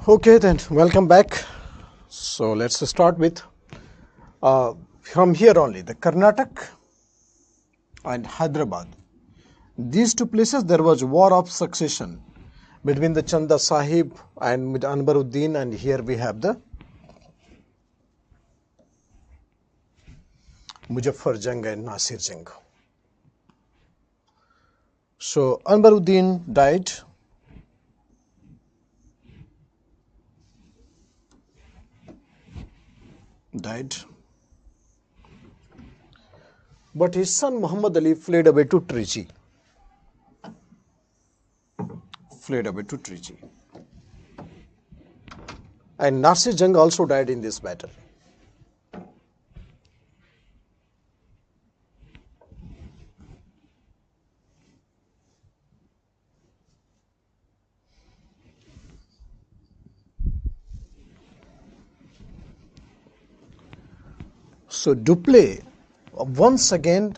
Okay, then welcome back. So let's start with from here only the Karnataka and Hyderabad. These two places there was war of succession between the Chanda Sahib and with Anbaruddin, and here we have the Muzaffar Jang and Nasir Jang. So Anbaruddin died. But his son Muhammad Ali fled away to Trichy. And Nasir Jang also died in this battle. So Dupleix once again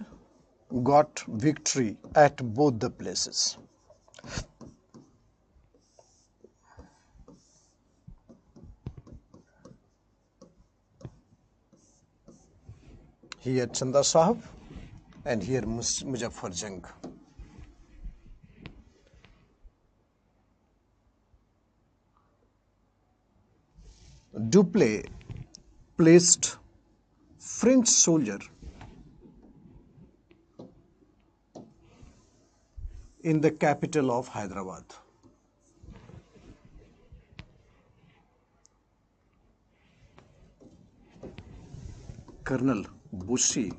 got victory at both the places. Here Chanda Sahib and here Muzaffar Jang. Dupleix placed French soldier in the capital of Hyderabad. Colonel Bussy,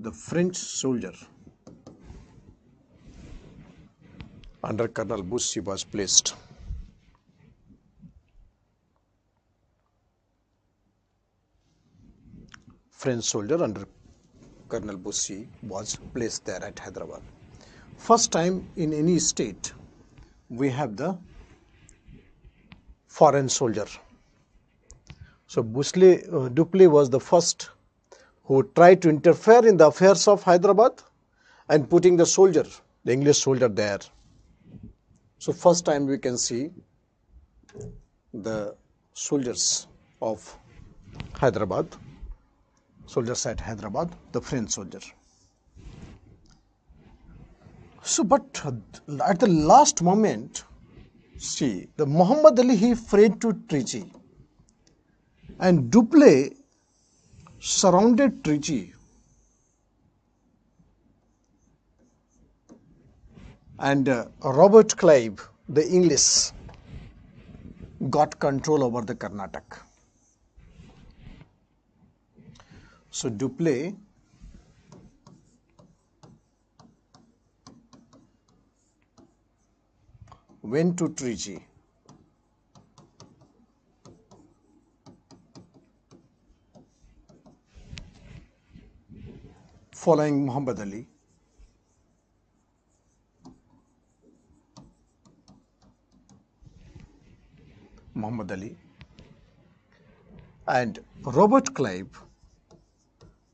the French soldier under Colonel Bussy was placed. French soldier under Colonel Bussy was placed there at Hyderabad. First time in any state we have the foreign soldier. So Dupleix was the first who tried to interfere in the affairs of Hyderabad and putting the soldier, the English soldier there. So first time we can see the soldiers of Hyderabad, soldiers at Hyderabad, the French soldier. So but at the last moment, see, the Muhammad Ali, he fled to Trichy and Dupleix surrounded Trichy and Robert Clive, the English, got control over the Karnataka. So Dupleix went to Trichy. Following Muhammad Ali. And Robert Clive,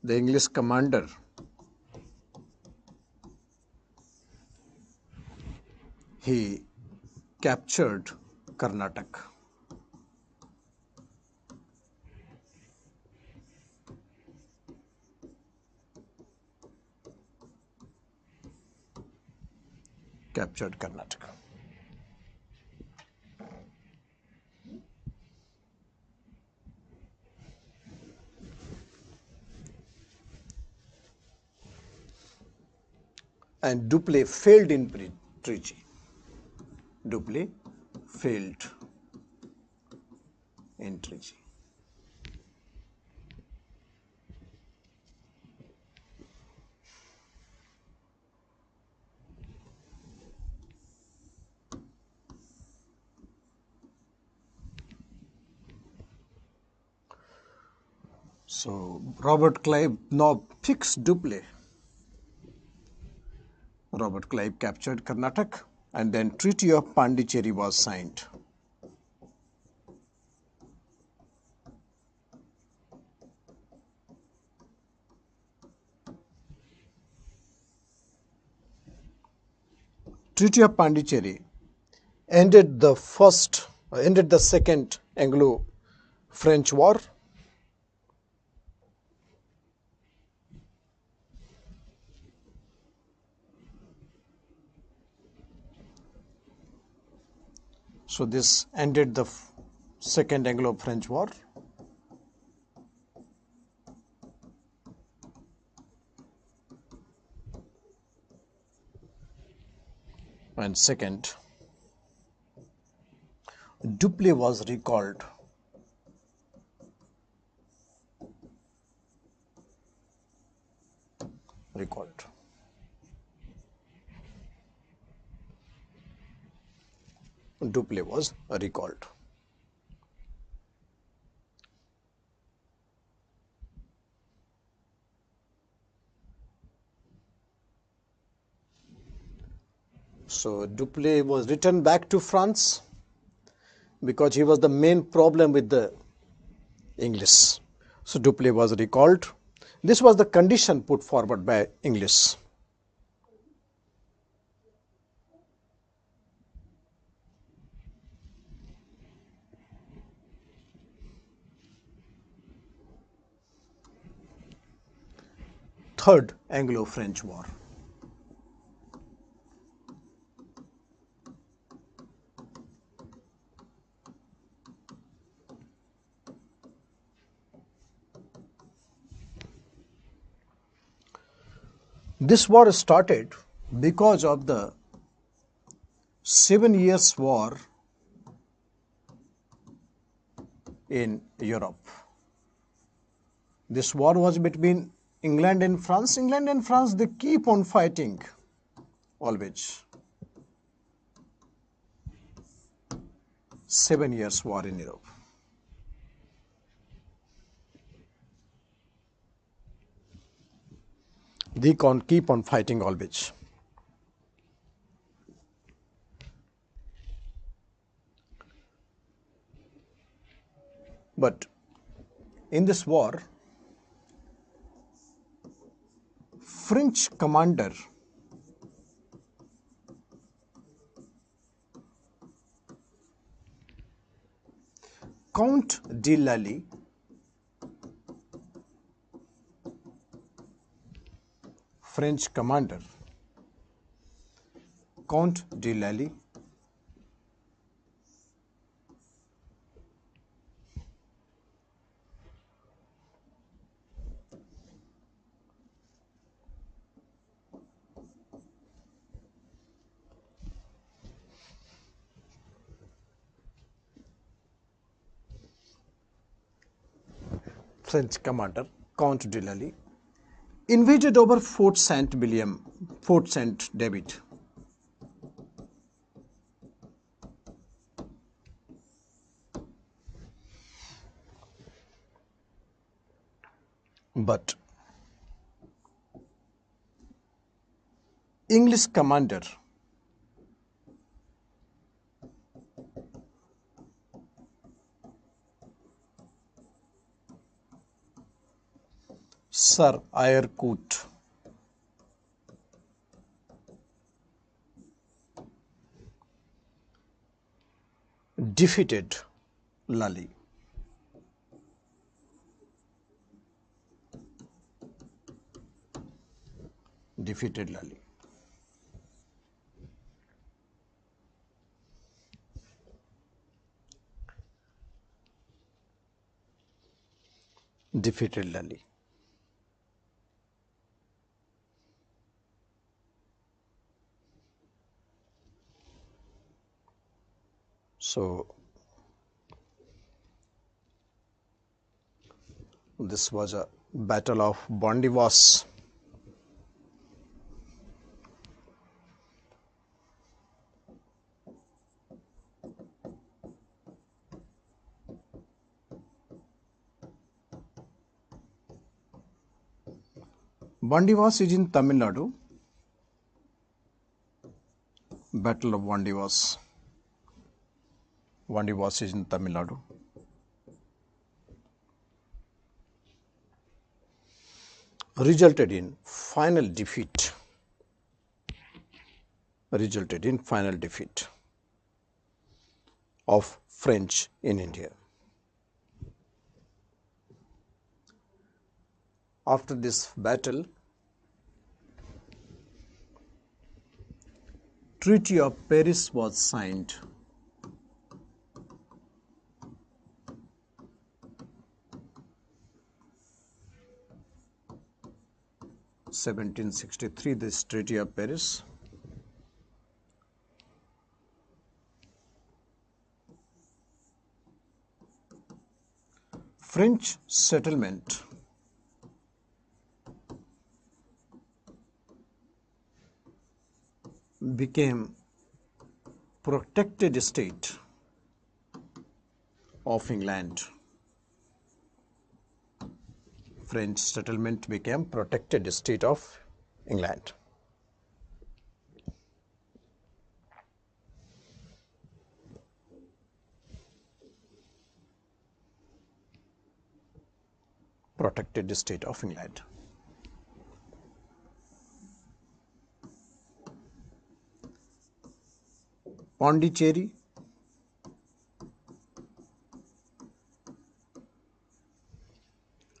the English commander, he captured Karnataka. And Dupleix failed in Trichy. So Robert Clive now fixed Dupleix. Robert Clive captured Karnataka and then Treaty of Pondicherry was signed. Treaty of Pondicherry ended the Second Anglo-French War. So this ended the Second Anglo-French War. And second, Dupleix was recalled. Dupleix was recalled. So Dupleix was returned back to France because he was the main problem with the English. So Dupleix was recalled. This was the condition put forward by English. Third Anglo-French War. This war started because of the 7 Years' War in Europe. This war was between England and France. England and France, they keep on fighting always. 7 Years' War in Europe. They keep on fighting always. But in this war, French commander Count de Lally French commander Count de Lally French commander Count de Lally invaded over Fort Saint David. But English commander Sir Eyre Coote defeated Lally. Defeated Lally. Defeated Lally. So this was a battle of Bondywas. Bondywas is in Tamil Nadu. Battle of Bondywas. Bondywas is in Tamil Nadu. Resulted in final defeat resulted in final defeat of French in India. After this battle, Treaty of Paris was signed. (1763), this Treaty of Paris. French settlement became protected state of England. French settlement became protected state of England. Protected state of England. Pondicherry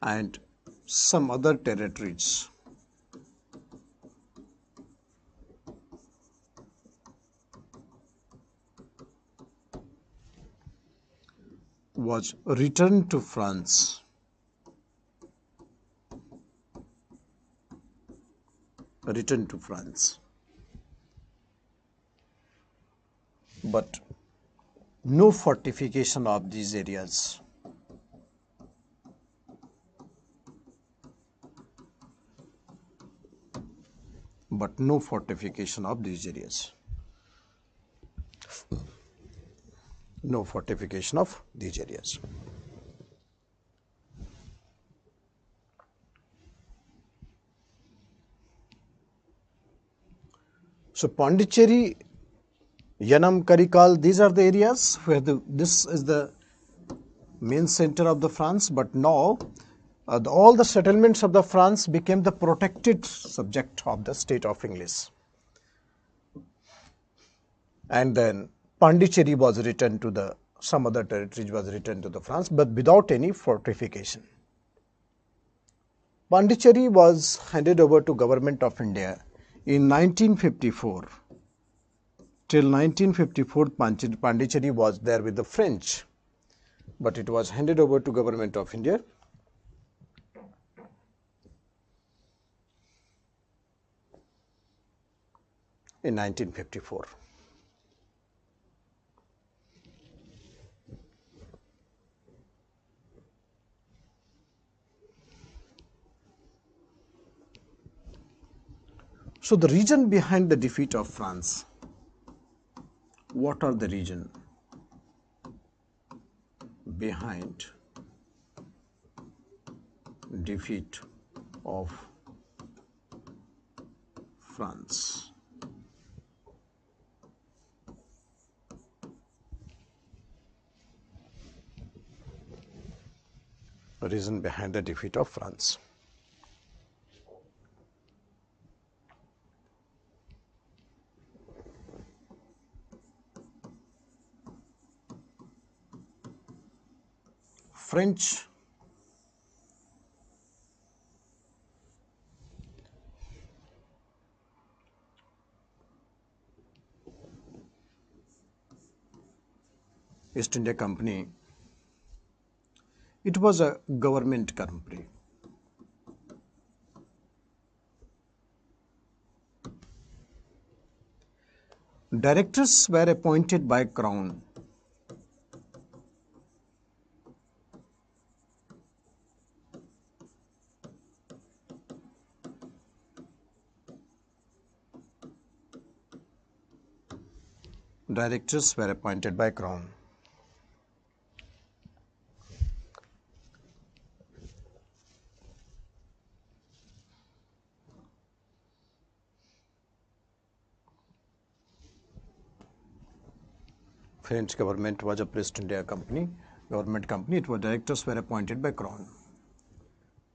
and some other territories was returned to France. Returned to France. But no fortification of these areas. But no fortification of these areas. No fortification of these areas. So Pondicherry, Yanam, Karikal, these are the areas where this is the main center of the France, but now all the settlements of the France became the protected subject of the state of English. And then Pondicherry was returned to some other territories was returned to the France, but without any fortification. Pondicherry was handed over to Government of India in 1954. Till 1954, Pondicherry was there with the French, but it was handed over to Government of India in 1954. So the reason behind the defeat of France. What are the reason behind defeat of France? Reason behind the defeat of France. French East India Company, it was a government company. Directors were appointed by Crown. Directors were appointed by Crown. French government was a East India Company, government company. It was directors were appointed by Crown.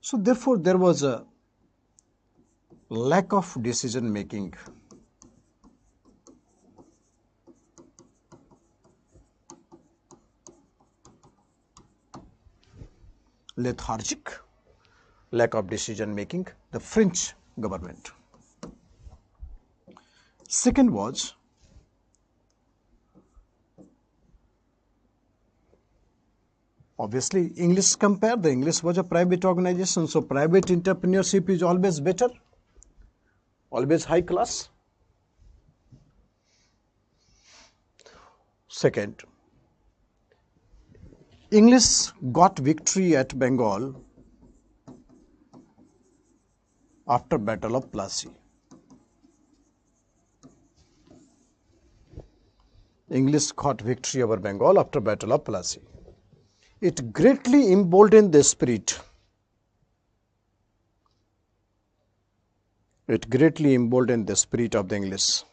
So therefore, there was a lack of decision making lethargic, lack of decision making, the French government. Second was obviously English compare. The English was a private organization, so private entrepreneurship is always better, always high class. Second, English got victory at Bengal after Battle of Plassey. English got victory over Bengal after Battle of Plassey. It greatly emboldened the spirit. It greatly emboldened the spirit of the English.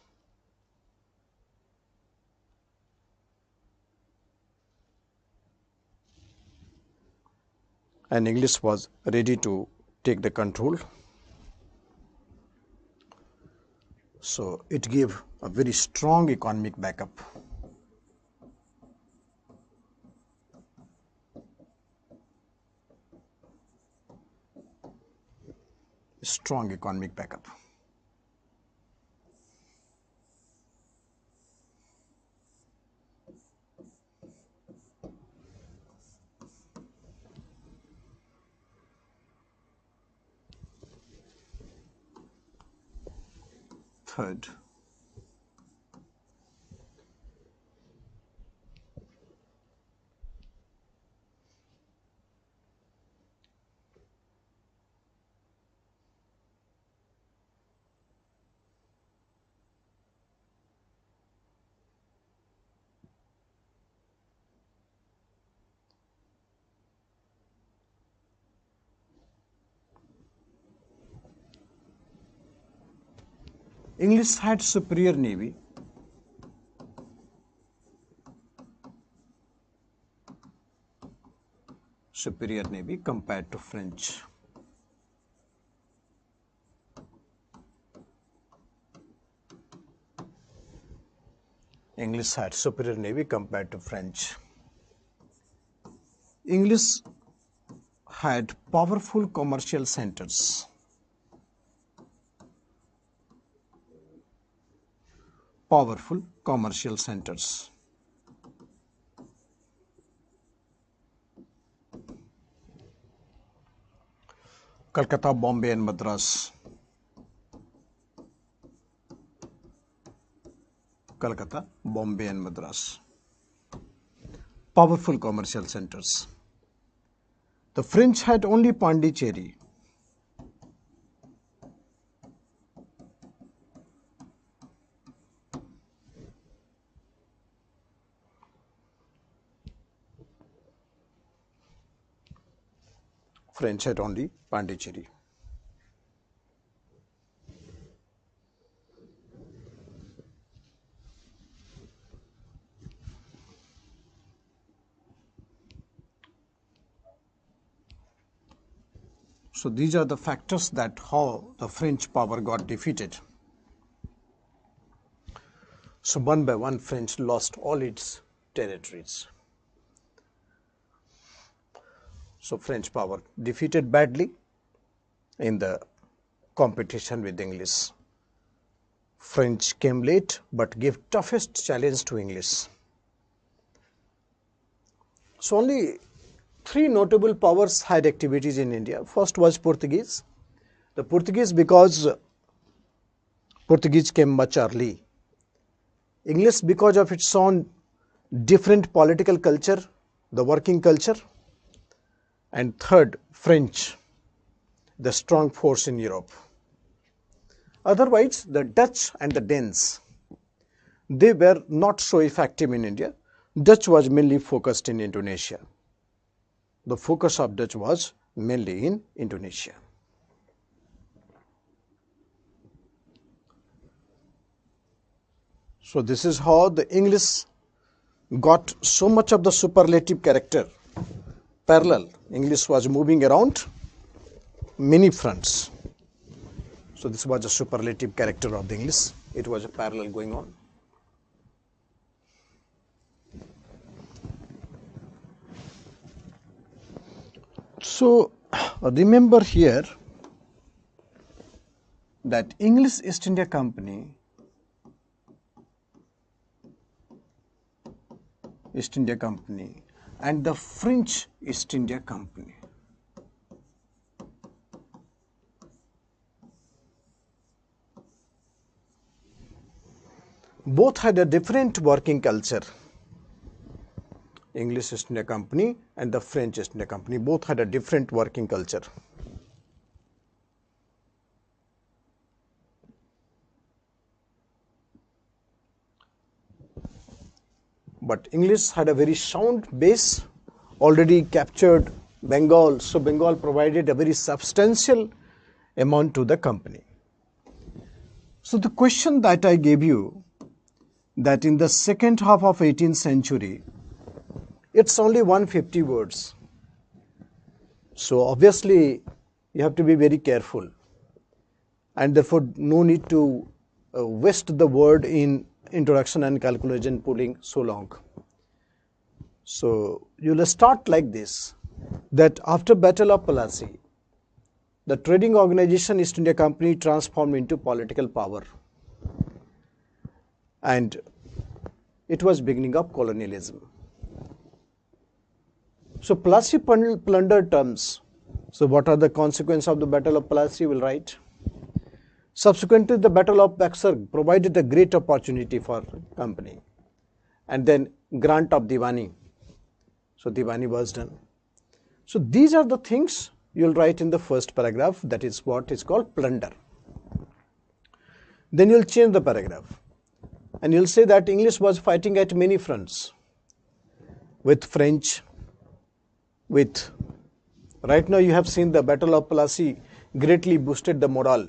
And English was ready to take the control. So it gave a very strong economic backup. Strong economic backup. Third, English had superior navy. Superior navy compared to French. English had superior navy compared to French. English had powerful commercial centers. Powerful commercial centers. Calcutta, Bombay and Madras. Calcutta, Bombay and Madras. Powerful commercial centers. The French had only Pondicherry. French had only Pondicherry. So these are the factors that how the French power got defeated. So one by one, French lost all its territories. So French power defeated badly in the competition with English. French came late but gave toughest challenge to English. So only three notable powers had activities in India. First was Portuguese. The Portuguese, because Portuguese came much early. English, because of its own different political culture, the working culture. And third, French, the strong force in Europe. Otherwise, the Dutch and the Danes, they were not so effective in India. Dutch was mainly focused in Indonesia. The focus of Dutch was mainly in Indonesia. So this is how the English got so much of the superlative character. Parallel, English was moving around many fronts. So this was a superlative character of the English. It was a parallel going on. So remember here that English East India Company and the French East India Company both had a different working culture. English East India Company and the French East India Company both had a different working culture. But English had a very sound base, already captured Bengal, so Bengal provided a very substantial amount to the company. So the question that I gave you, that in the second half of 18th century, it's only 150 words. So obviously you have to be very careful, and therefore no need to waste the word in introduction and conclusion pulling so long. So you will start like this, that after Battle of Plassey, the trading organization East India Company transformed into political power, and it was beginning of colonialism. So Plassey plundered terms. So what are the consequences of the Battle of Plassey? We'll write. Subsequently, the Battle of Buxar provided a great opportunity for company. And then grant of Diwani. So Diwani was done. So these are the things you'll write in the first paragraph. That is what is called plunder. Then you'll change the paragraph. And you'll say that English was fighting at many fronts. With French, with, right now you have seen the Battle of Plassey greatly boosted the morale.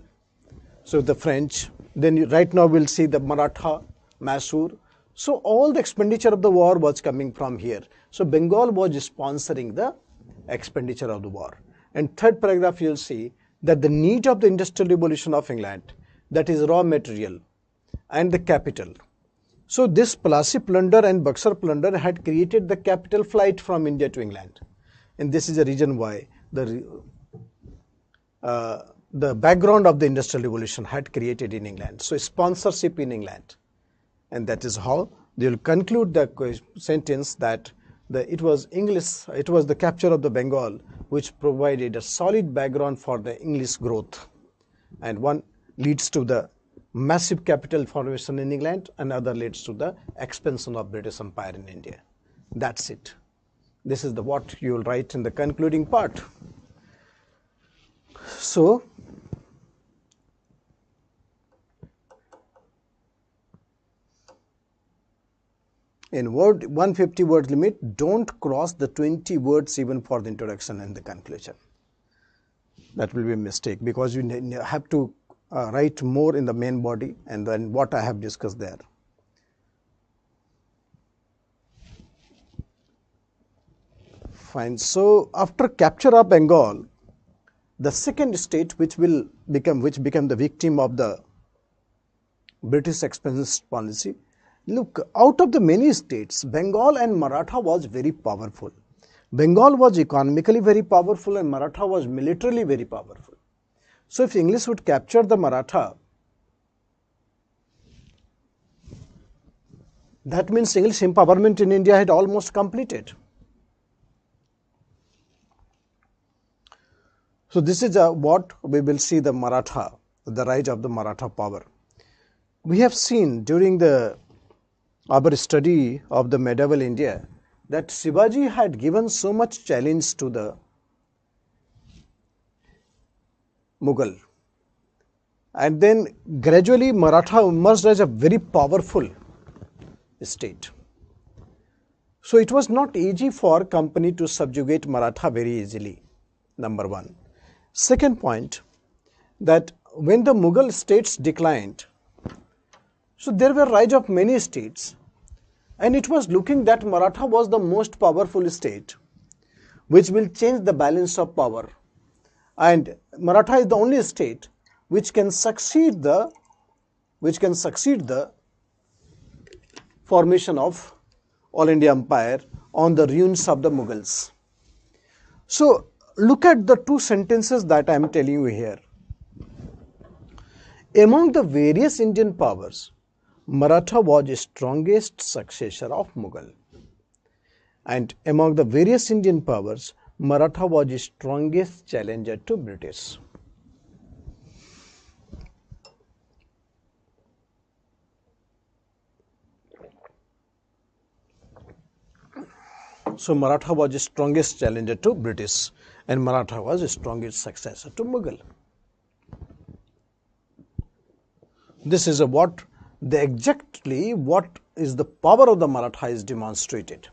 So the French, then right now we'll see the Maratha, Mysore. So all the expenditure of the war was coming from here. So Bengal was sponsoring the expenditure of the war. And third paragraph you'll see that the need of the industrial revolution of England, that is raw material and the capital. So this Plassey plunder and Buxar plunder had created the capital flight from India to England. And this is the reason why the background of the Industrial Revolution had created in England. So sponsorship in England. And that is how they will conclude the sentence that it was the capture of the Bengal which provided a solid background for the English growth. And one leads to the massive capital formation in England, and other leads to the expansion of British Empire in India. That's it. This is what you will write in the concluding part. So, in 150 word limit, don't cross the 20 words even for the introduction and the conclusion. That will be a mistake, because you have to write more in the main body and then what I have discussed there. Fine. So after capture of Bengal, the second state which became the victim of the British expansionist policy. Look, out of the many states, Bengal and Maratha was very powerful. Bengal was economically very powerful and Maratha was militarily very powerful. So if English would capture the Maratha, that means English empowerment in India had almost completed. So this is what we will see the Maratha, the rise of the Maratha power. We have seen during our study of the medieval India that Shivaji had given so much challenge to the Mughal. And then gradually Maratha emerged as a very powerful state. So it was not easy for company to subjugate Maratha very easily, number one. Second point, that when the Mughal states declined, so there were rise of many states, and it was looking that Maratha was the most powerful state, which will change the balance of power. And Maratha is the only state which can succeed the formation of All India Empire on the ruins of the Mughals. So look at the two sentences that I am telling you here. Among the various Indian powers, Maratha was the strongest successor of Mughal. And among the various Indian powers, Maratha was the strongest challenger to British. So Maratha was the strongest challenger to British, and Maratha was the strongest successor to Mughal. This is exactly what is the power of the Maratha is demonstrated.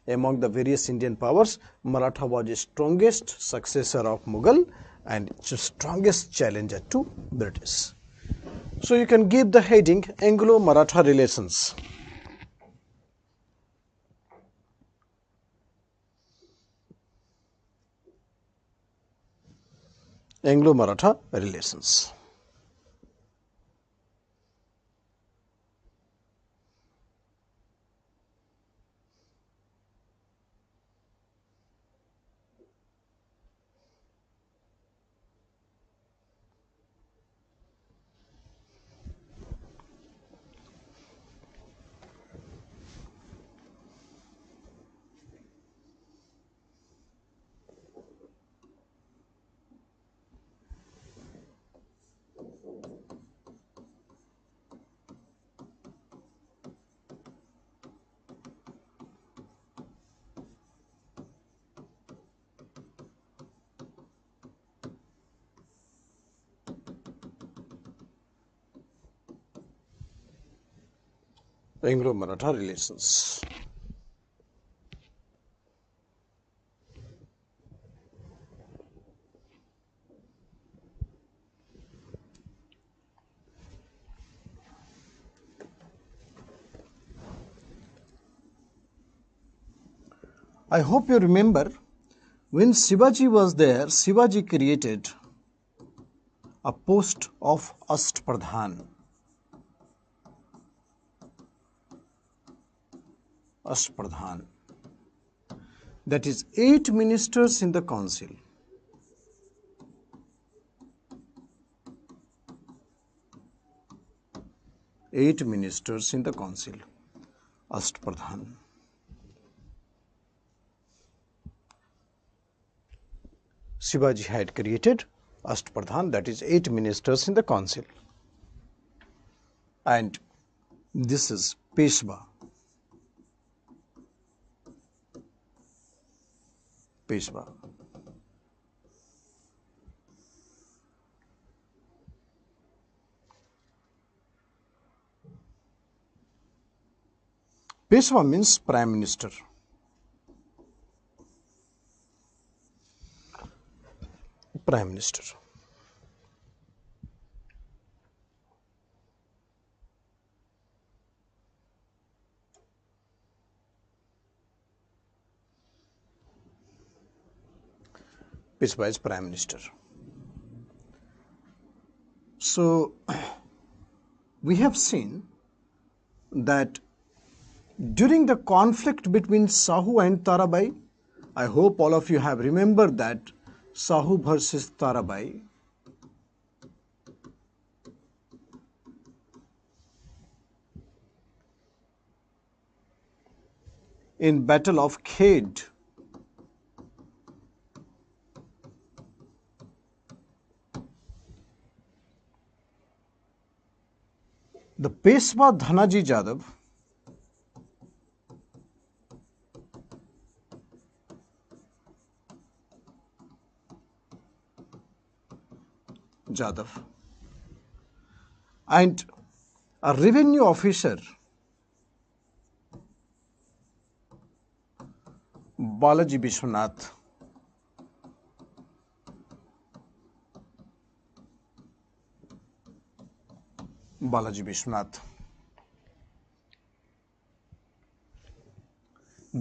Among the various Indian powers, Maratha was the strongest successor of Mughal and the strongest challenger to British. So you can give the heading Anglo-Maratha relations. Anglo-Maratha relations. Anglo-Maratha relations. I hope you remember when Shivaji was there, Shivaji created a post of Ashtpradhan. Ashtpradhan. That is 8 ministers in the council. Eight ministers in the council. Ashtpradhan. Shivaji had created Ashtpradhan, that is 8 ministers in the council. And this is Peshwa. Peshwa. Peshwa means Prime Minister. Prime Minister. Peshwa is Prime Minister. So, we have seen that during the conflict between Shahu and Tarabai, I hope all of you have remembered that Shahu versus Tarabai. In Battle of Khed, the Peshwa Dhanaji Jadhav and a revenue officer, Balaji Vishwanath,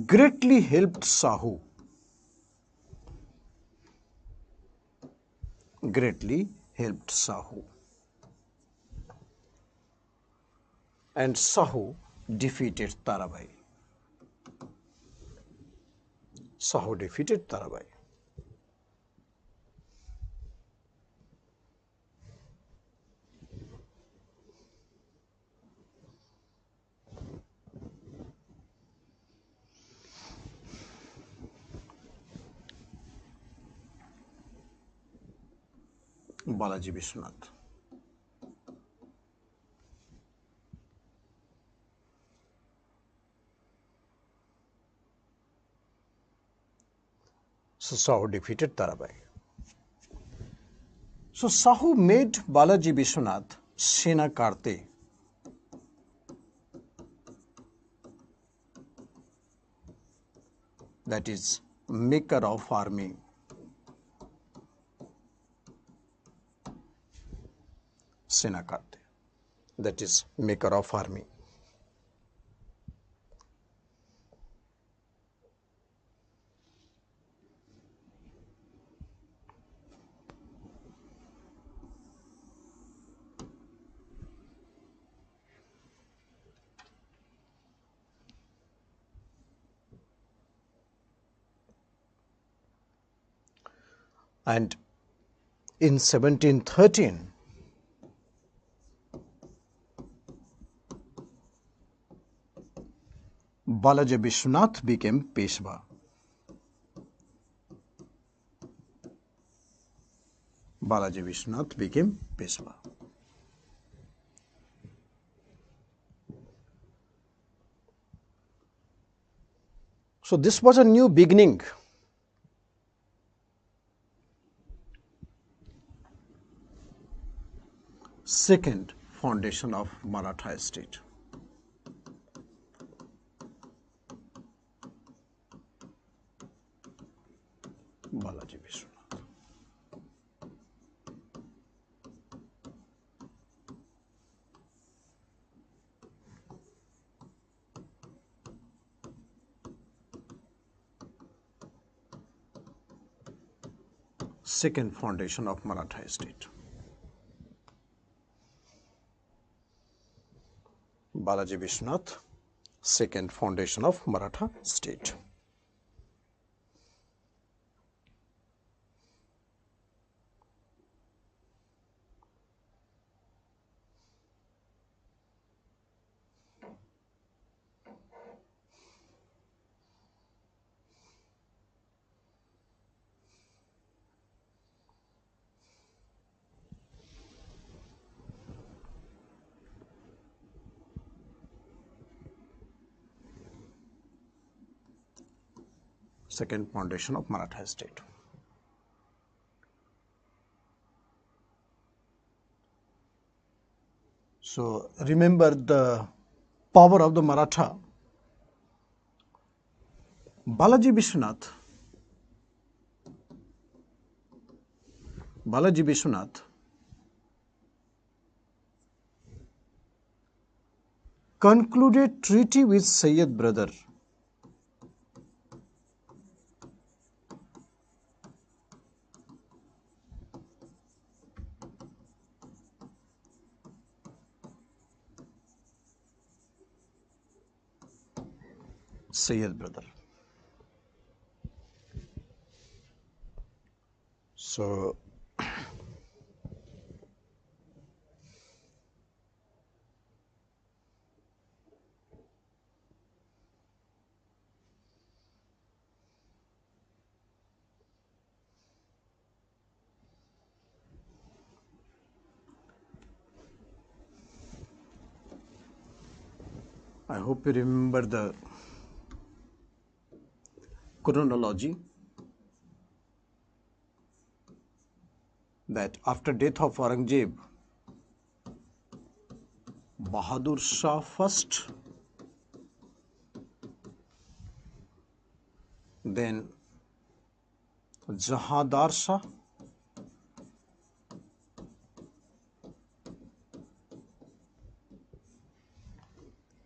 greatly helped Shahu. Greatly helped Shahu. And Shahu defeated Tarabai. Shahu defeated Tarabai. Balaji Vishwanath. So Sahu defeated Tarabai. So Sahu made Balaji Vishwanath Sena Karte. That is maker of army. Sena Karte. That is maker of army. And in 1713, Balaji Vishwanath became Peshwa. Balaji Vishwanath became Peshwa. So this was a new beginning. Second foundation of Maratha state. Balaji Vishwanath. Second foundation of Maratha state. Balaji Vishwanath, second foundation of Maratha state. Second foundation of Maratha state. So remember the power of the Maratha. Balaji Vishwanath concluded treaty with Sayyid brother. Sayyid brother. So I hope you remember the chronology, that after death of Aurangzeb, Bahadur Shah first, then Jahadar Shah,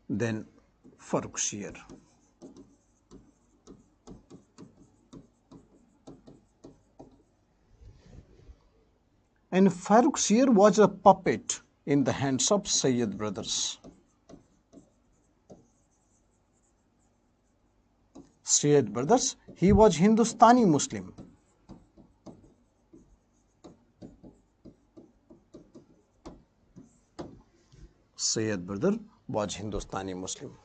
then Farrukhsiyar. And Farrukhsiyar was a puppet in the hands of Sayyid brothers. Sayyid brothers, he was Hindustani Muslim. Sayyid brother was Hindustani Muslim.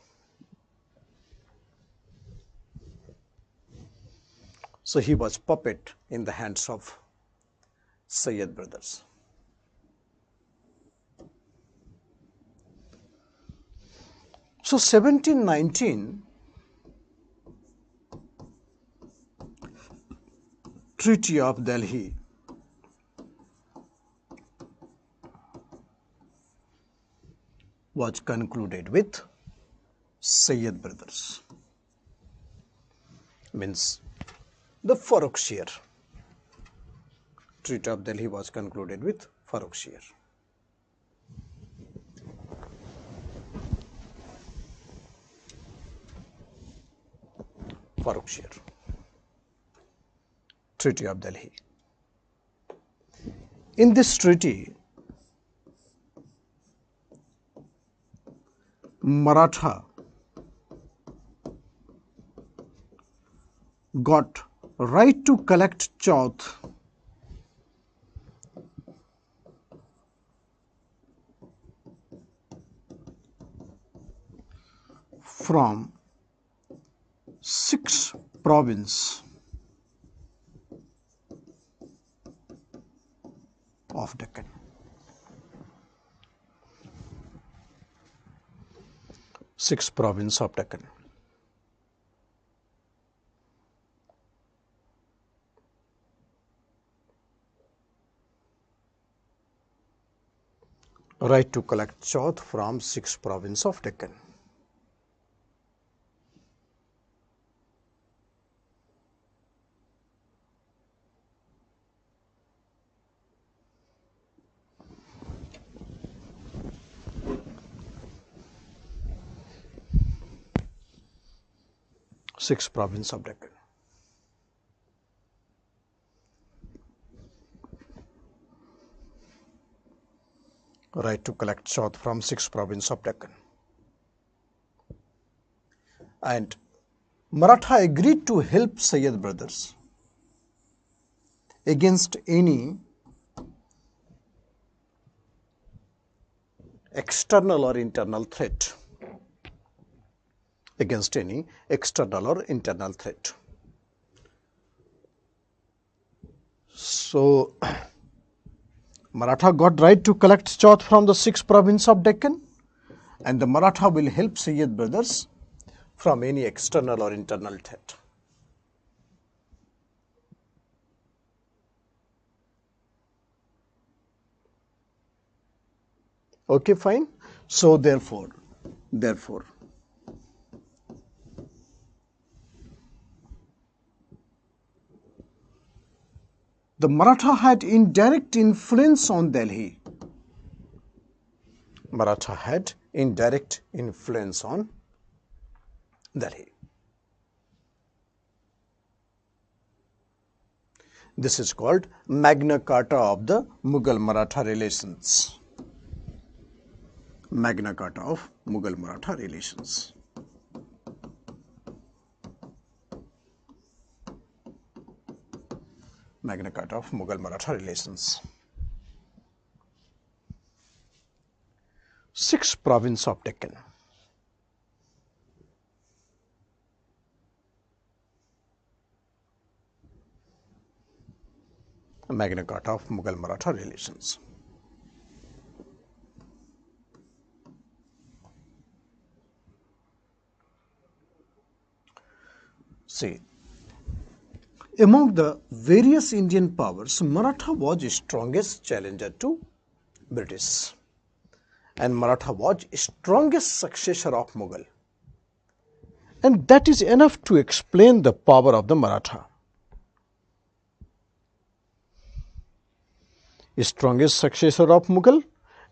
So he was puppet in the hands of Sayyid brothers. So 1719 Treaty of Delhi was concluded with Sayyid brothers, means the Farrukhshire. Treaty of Delhi was concluded with Farrukhshire. Farrukhshire. Treaty of Delhi. In this treaty, Maratha got right to collect chauth from 6 provinces of Deccan. 6 provinces of Deccan. Right to collect chauth from 6 provinces of Deccan. Six provinces of Deccan. Right to collect chauth from 6 provinces of Deccan. And Maratha agreed to help Sayyid brothers against any external or internal threat. Against any external or internal threat. So, Maratha got right to collect chauth from the 6 provinces of Deccan, and the Maratha will help Sayyid brothers from any external or internal threat. Okay, fine. So therefore, the Maratha had indirect influence on Delhi. Maratha had indirect influence on Delhi. This is called Magna Carta of the Mughal-Maratha relations. Magna Carta of Mughal-Maratha relations. Magna Carta of Mughal-Maratha relations. 6 provinces of Deccan. Magna Carta of Mughal-Maratha relations. See, among the various Indian powers, Maratha was the strongest challenger to British, and Maratha was the strongest successor of Mughal. And that is enough to explain the power of the Maratha. Strongest successor of Mughal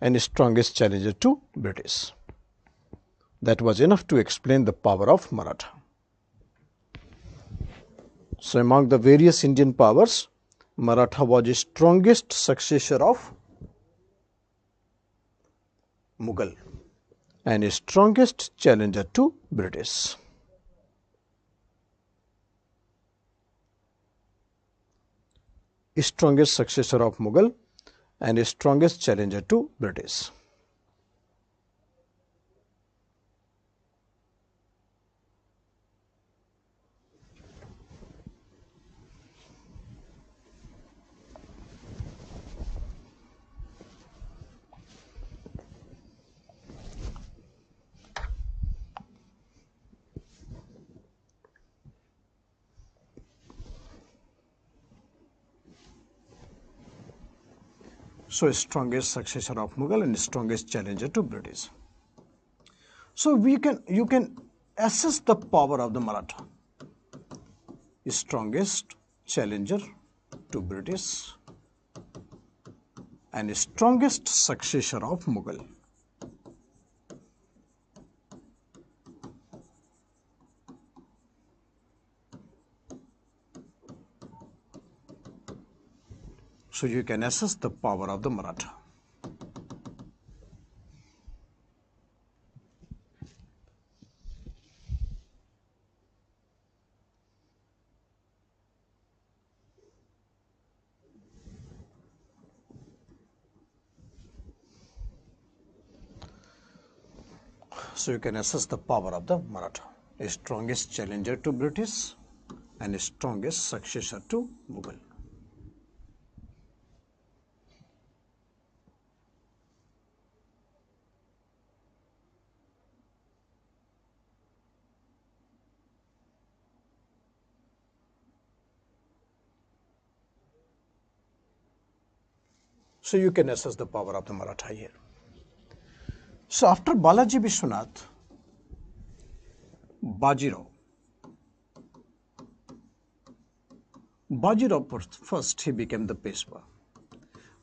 and strongest challenger to British. That was enough to explain the power of Maratha. So among the various Indian powers, Maratha was the strongest successor of Mughal and strongest challenger to British. Strongest successor of Mughal and strongest challenger to British. So strongest successor of Mughal and strongest challenger to British. So you can assess the power of the Maratha. Strongest challenger to British and strongest successor of Mughal. So you can assess the power of the Maratha. So you can assess the power of the Maratha. Strongest challenger to British and strongest successor to Mughal. So you can assess the power of the Maratha here. So after Balaji Vishwanath, Bajirao. Bajirao first he became the Peshwa.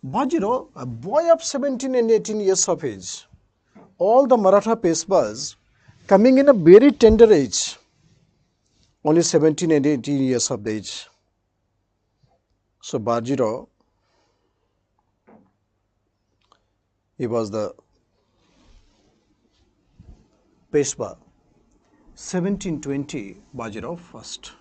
Bajirao, a boy of 17 and 18 years of age, all the Maratha Peshwas coming in a very tender age, only 17 and 18 years of age. So Bajirao, he was the Peshwa, 1720 Bajirao first.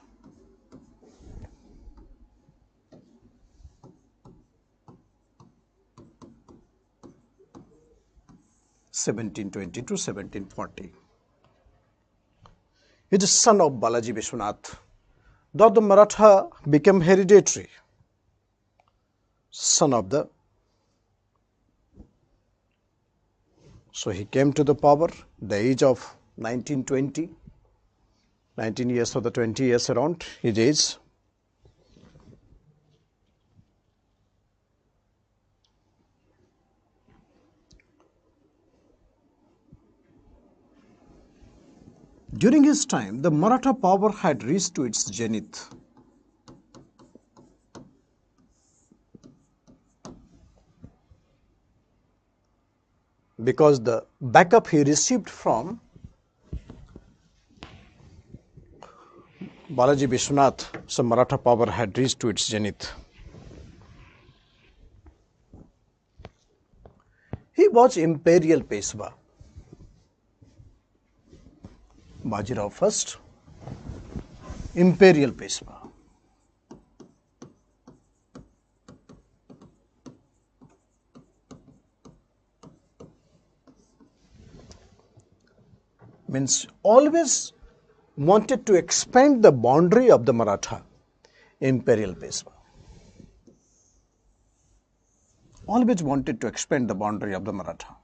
(1720 to 1740). He is the son of Balaji Vishwanath. Though the Maratha became hereditary, son of the. So he came to the power the age of 1920, 19 years or the 20 years around his age. During his time, the Maratha power had reached to its zenith. Because the backup he received from Balaji Vishwanath, so Maratha power had reached to its zenith. He was imperial Peshwa. Bajirao first, imperial Peshwa. Means always wanted to expand the boundary of the Maratha, imperial Peshwa. Always wanted to expand the boundary of the Maratha.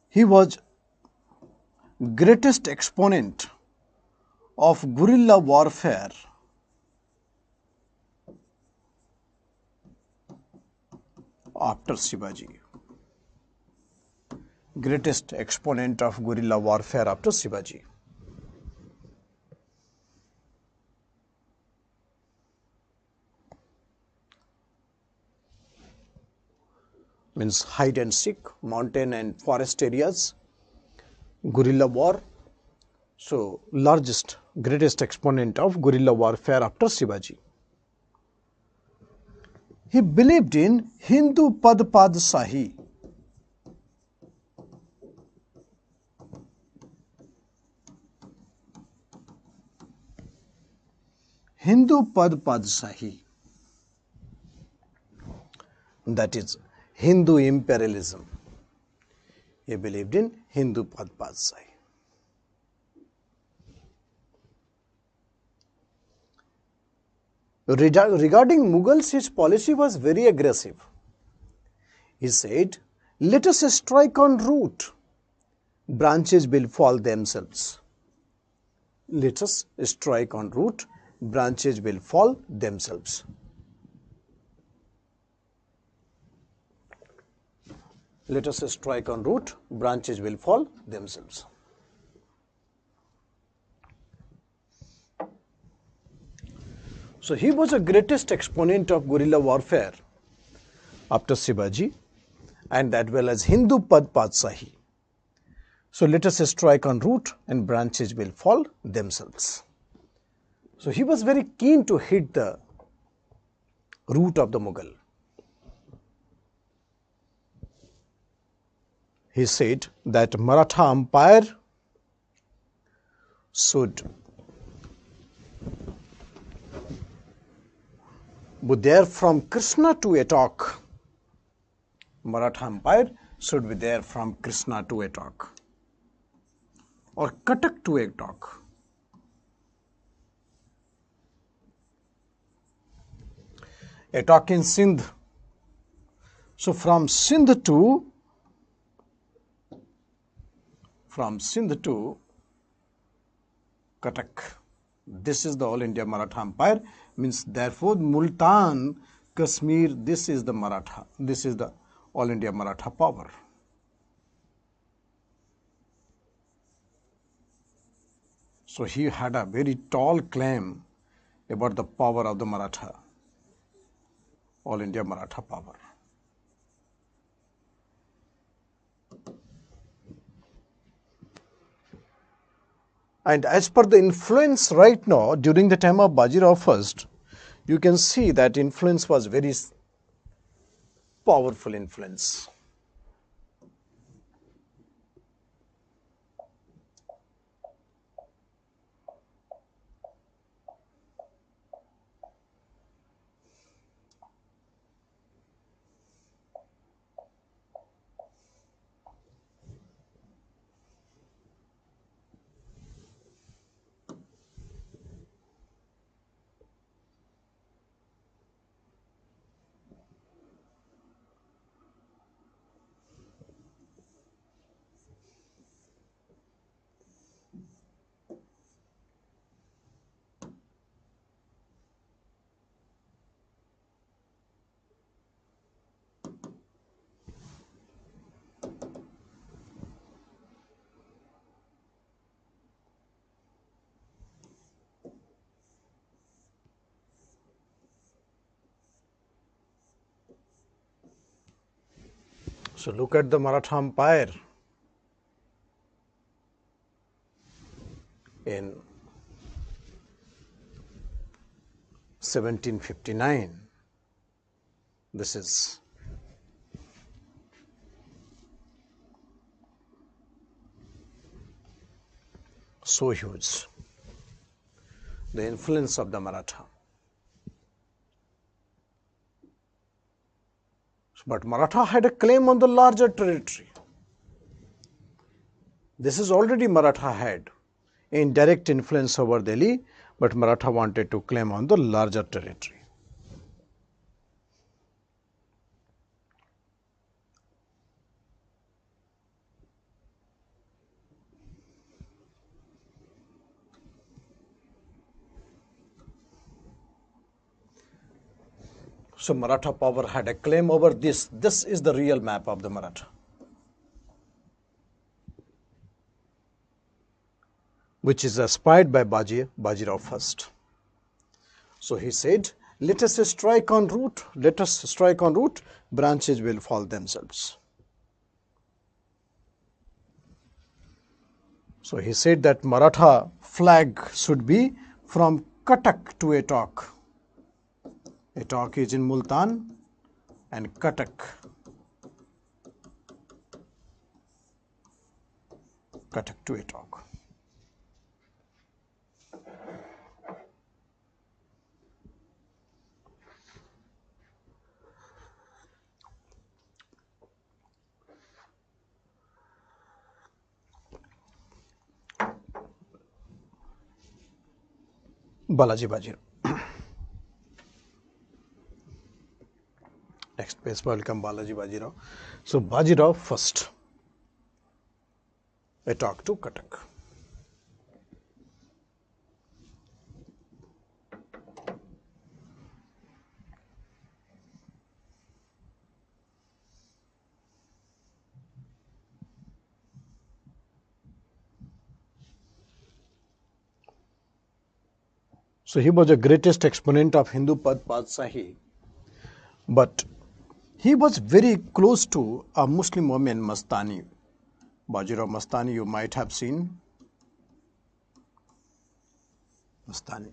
He was greatest exponent of guerrilla warfare after Shivaji. Greatest exponent of guerrilla warfare after Shivaji. Means hide and seek, mountain and forest areas, guerrilla war. So largest, greatest exponent of guerrilla warfare after Shivaji. He believed in Hindu Padsahi. Hindu Padsahi. That is Hindu imperialism. He believed in Hindu Padsahi. Regarding Mughals, his policy was very aggressive. He said, "Let us strike on root, branches will fall themselves." Let us strike on root, branches will fall themselves. Let us strike on root, branches will fall themselves. So he was the greatest exponent of guerrilla warfare after Shivaji, and that well as Hindu Pad Padshahi. So let us strike on root and branches will fall themselves. So he was very keen to hit the root of the Mughal. He said that Maratha Empire should be there from Krishna to Attock. Maratha Empire should be there from Krishna to Attock, or Cuttack to Attock. Attock in Sindh. So from Sindh to Cuttack. This is the All India Maratha Empire. Means therefore Multan, Kashmir, this is the Maratha. This is the All India Maratha power. So he had a very tall claim about the power of the Maratha, All India Maratha power. And as per the influence right now, during the time of Bajirao first, you can see that influence was very powerful influence. So look at the Maratha Empire in 1759. This is so huge, the influence of the Maratha. But Maratha had a claim on the larger territory. This is already Maratha had indirect influence over Delhi, but Maratha wanted to claim on the larger territory. So Maratha power had a claim over this. This is the real map of the Maratha, which is aspired by Bajirao first. So he said, let us strike on root, let us strike on root, branches will fall themselves. So he said that Maratha flag should be from Cuttack to Attock. Attock is in Multan and Cuttack to Attock. Balaji Bajirao. Next page, welcome Balaji Bajirao. So Bajirao first, Attock to Cuttack. So he was the greatest exponent of Hindu Padshaahi, but he was very close to a Muslim woman, Mastani. Bajirao Mastani, you might have seen. Mastani.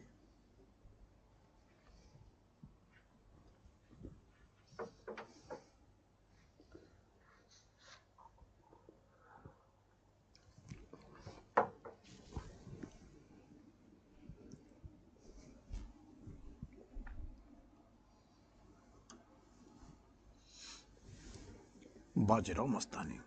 Bajirao Mastani.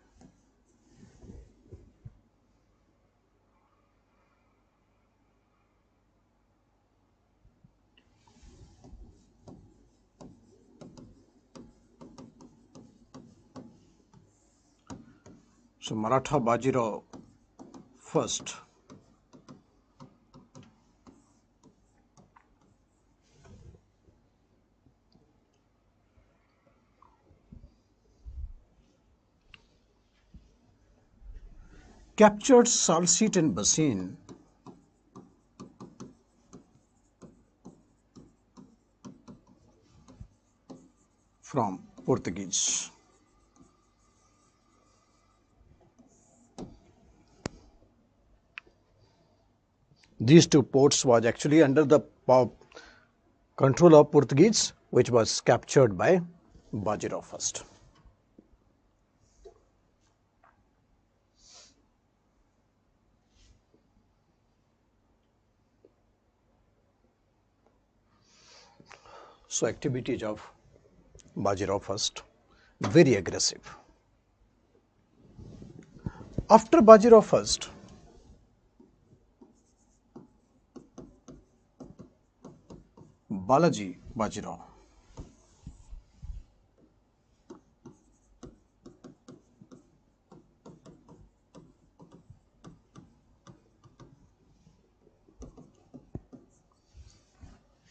So Maratha Bajirao first. Captured Salsette and Bassein from Portuguese. These two ports was actually under the control of Portuguese, which was captured by Bajirao first. So activities of Bajirao first, very aggressive. After Bajirao first, Balaji Bajirao.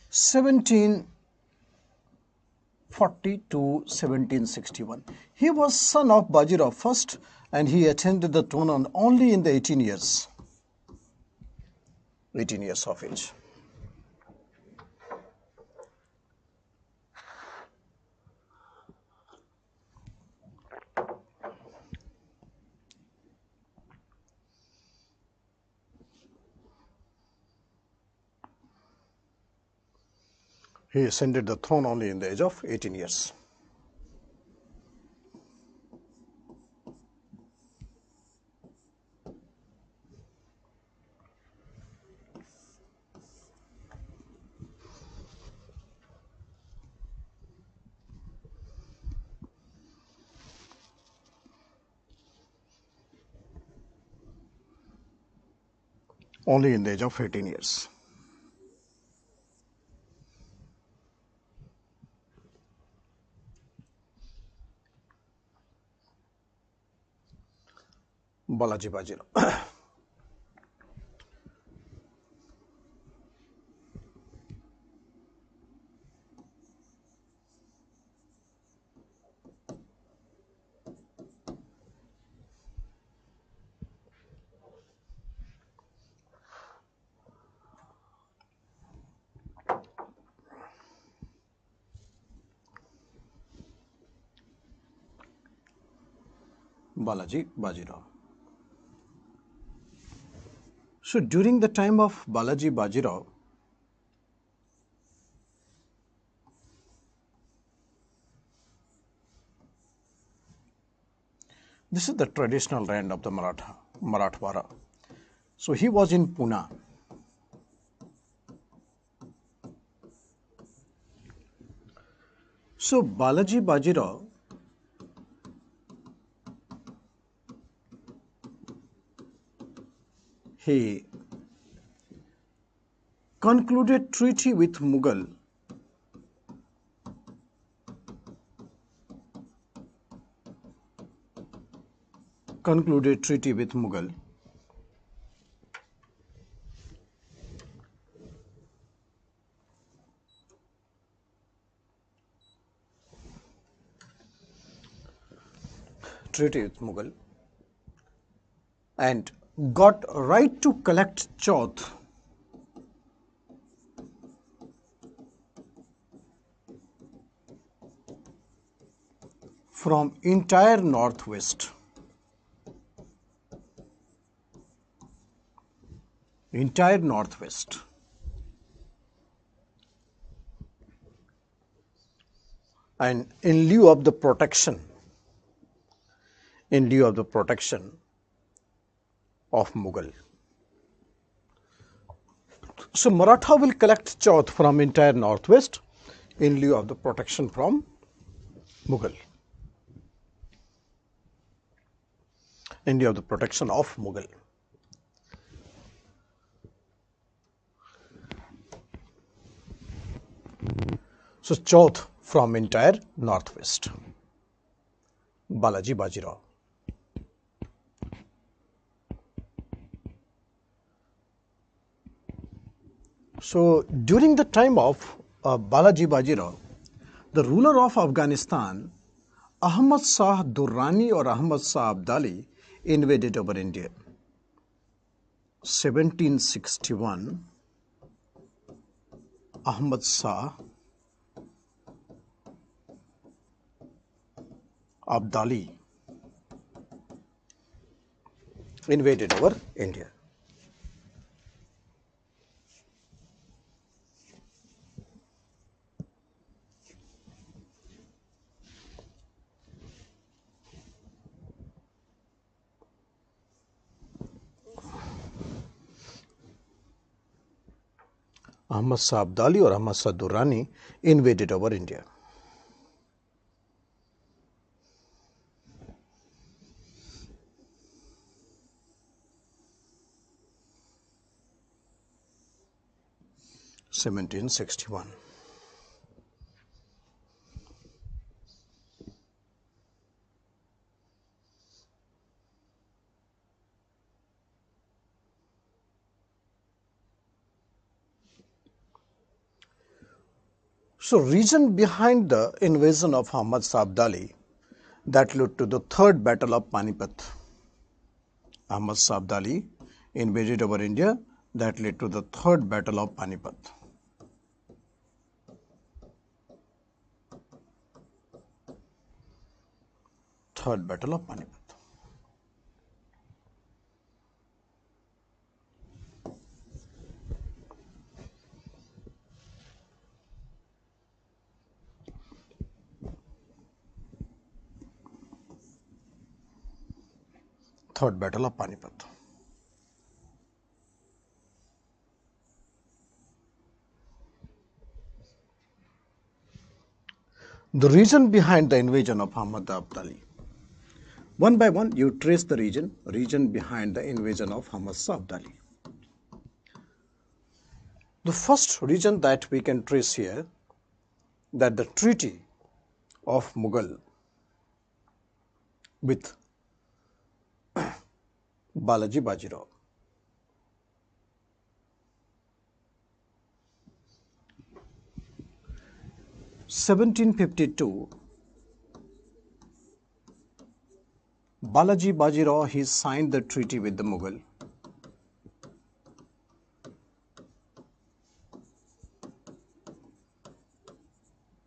(1740 to 1761). He was son of Bajirao first, and he attained the throne only in the 18 years. 18 years of age. He ascended the throne only in the age of 18 years. Only in the age of 18 years. Balaji Bajirao. Balaji Bajirao. So during the time of Balaji Bajirao, this is the traditional land of the Marathwada. So he was in Pune. So Balaji Bajirao he concluded treaty with Mughal and got right to collect chauth from entire northwest. Entire northwest. And in lieu of the protection, of Mughal. So Maratha will collect Chauth from entire northwest in lieu of the protection from Mughal. In lieu of the protection of Mughal. So Chauth from entire northwest. Balaji Bajirao. So during the time of Balaji Bajirao, the ruler of Afghanistan, Ahmad Shah Durrani or Ahmad Shah Abdali, invaded over India. 1761, Ahmad Shah Abdali invaded over India. Ahmad Shah Abdali or Ahmad Shah Durrani invaded over India. (1761). So reason behind the invasion of Ahmad Shah Abdali that led to the third battle of Panipat. Ahmad Shah Abdali invaded over India that led to the third battle of Panipat. Third battle of Panipat. Third battle of Panipat. The reason behind the invasion of Ahmad Abdali. One by one, you trace the region behind the invasion of Ahmad Shah Abdali. The first region that we can trace here, that the treaty of Mughal with Balaji Bajirao. (1752), Balaji Bajirao, he signed the treaty with the Mughal.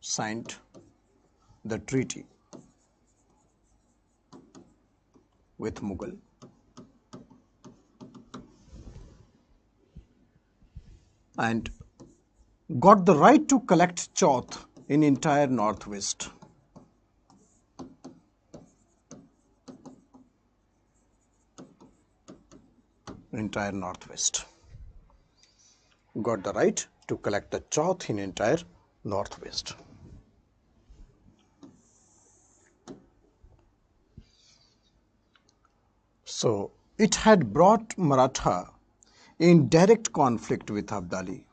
Signed the treaty with Mughal. And got the right to collect Chauth in entire northwest. Entire northwest. Got the right to collect the Chauth in entire northwest. So it had brought Maratha in direct conflict with Abdali.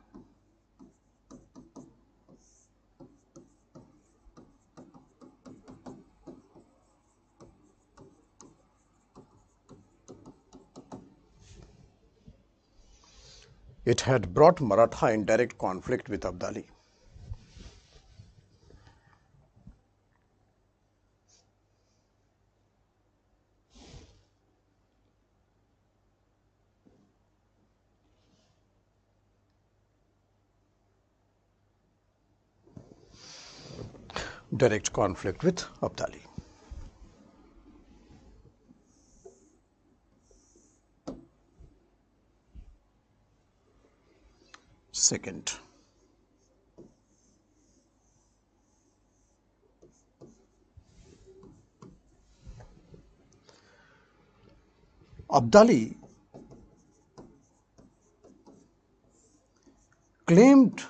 It had brought Maratha in direct conflict with Abdali. Direct conflict with Abdali. Second. Abdali claimed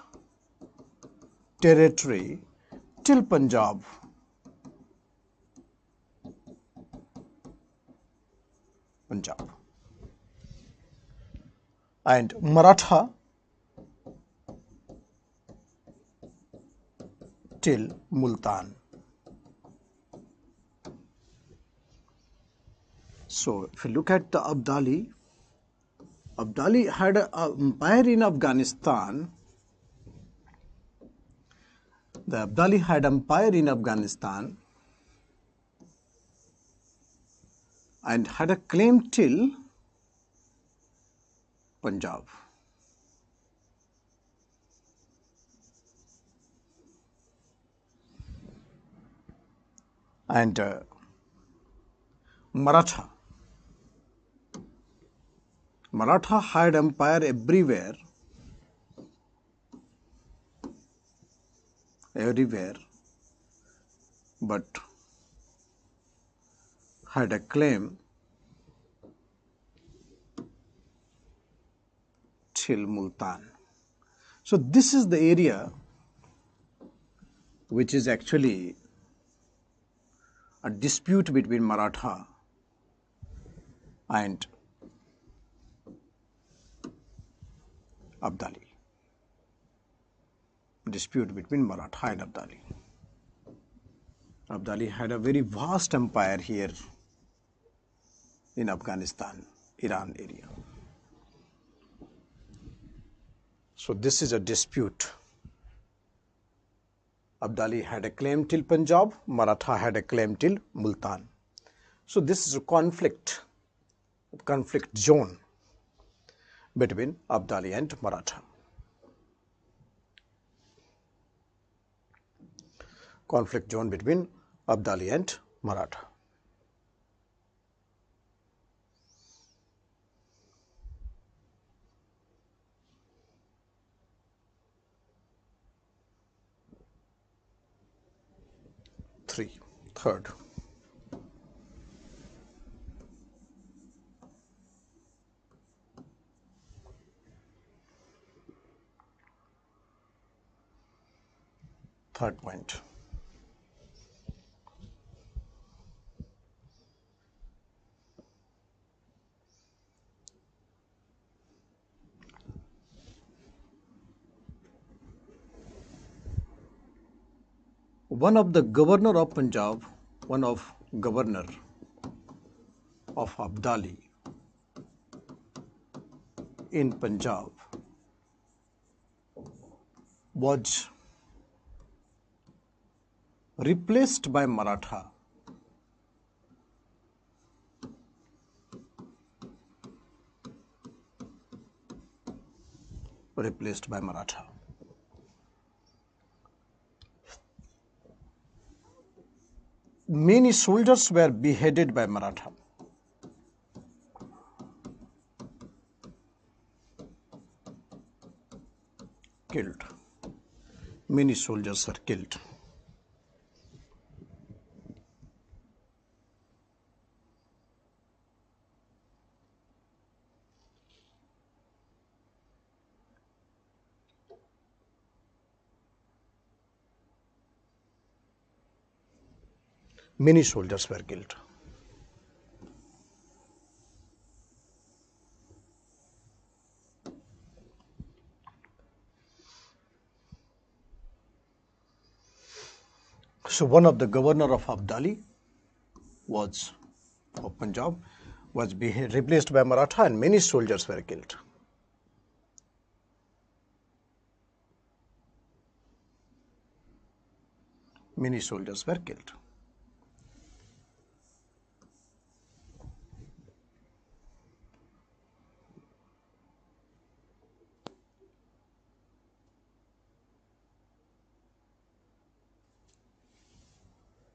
territory till Punjab. And Maratha till Multan. So if you look at the Abdali had an empire in Afghanistan. The Abdali had empire in Afghanistan and had a claim till Punjab. And Maratha had empire everywhere, but had a claim till Multan. So this is the area which is actually a dispute between Maratha and Abdali. Dispute between Maratha and Abdali. Abdali had a very vast empire here in Afghanistan, Iran area. So this is a dispute. Abdali had a claim till Punjab, Maratha had a claim till Multan. So this is a conflict zone between Abdali and Maratha. Conflict zone between Abdali and Maratha. Third. Third point. One of the governor of Punjab, one of governor of Abdali in Punjab was replaced by Maratha. Many soldiers were beheaded by Maratha. Killed. Many soldiers were killed. Many soldiers were killed. So one of the governor of Abdali of Punjab was replaced by Maratha and many soldiers were killed. Many soldiers were killed.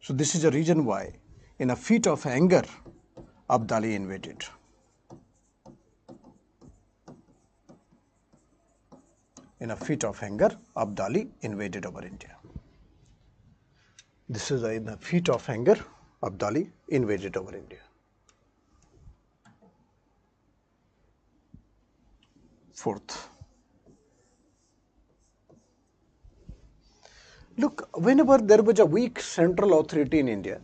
So this is a reason why, in a fit of anger, Abdali invaded. In a fit of anger, Abdali invaded over India. This is in a fit of anger, Abdali invaded over India. Fourth, look, whenever there was a weak central authority in India,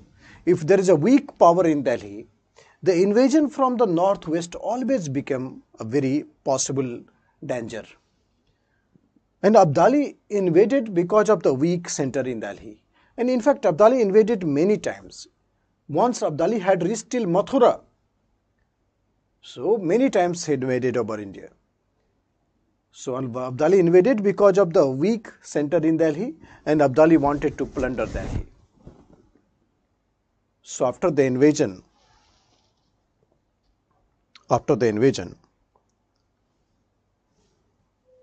if there is a weak power in Delhi, the invasion from the northwest always became a very possible danger. And Abdali invaded because of the weak center in Delhi. And in fact, Abdali invaded many times. Once Abdali had reached till Mathura. So many times he invaded over India. So Abdali invaded because of the weak center in Delhi, and Abdali wanted to plunder Delhi. So after the invasion,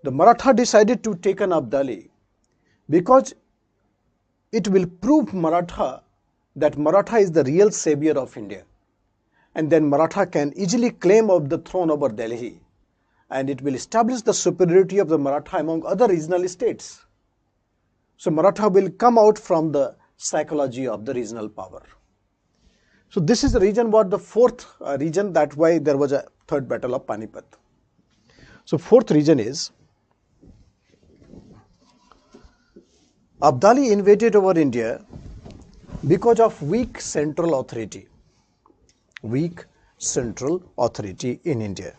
the Maratha decided to take an Abdali because it will prove Maratha that Maratha is the real savior of India. And then Maratha can easily claim of the throne over Delhi, and it will establish the superiority of the Maratha among other regional states. So Maratha will come out from the psychology of the regional power. So this is the reason, what the fourth reason, that why there was a third battle of Panipat. So fourth reason is Abdali invaded over India because of weak central authority. Weak central authority in India.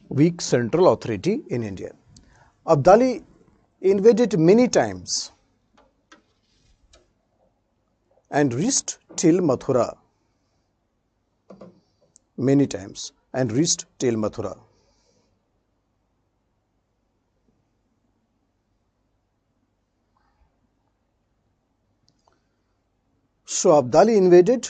Weak central authority in India. Abdali invaded many times and reached till Mathura. Many times and reached till Mathura. So Abdali invaded.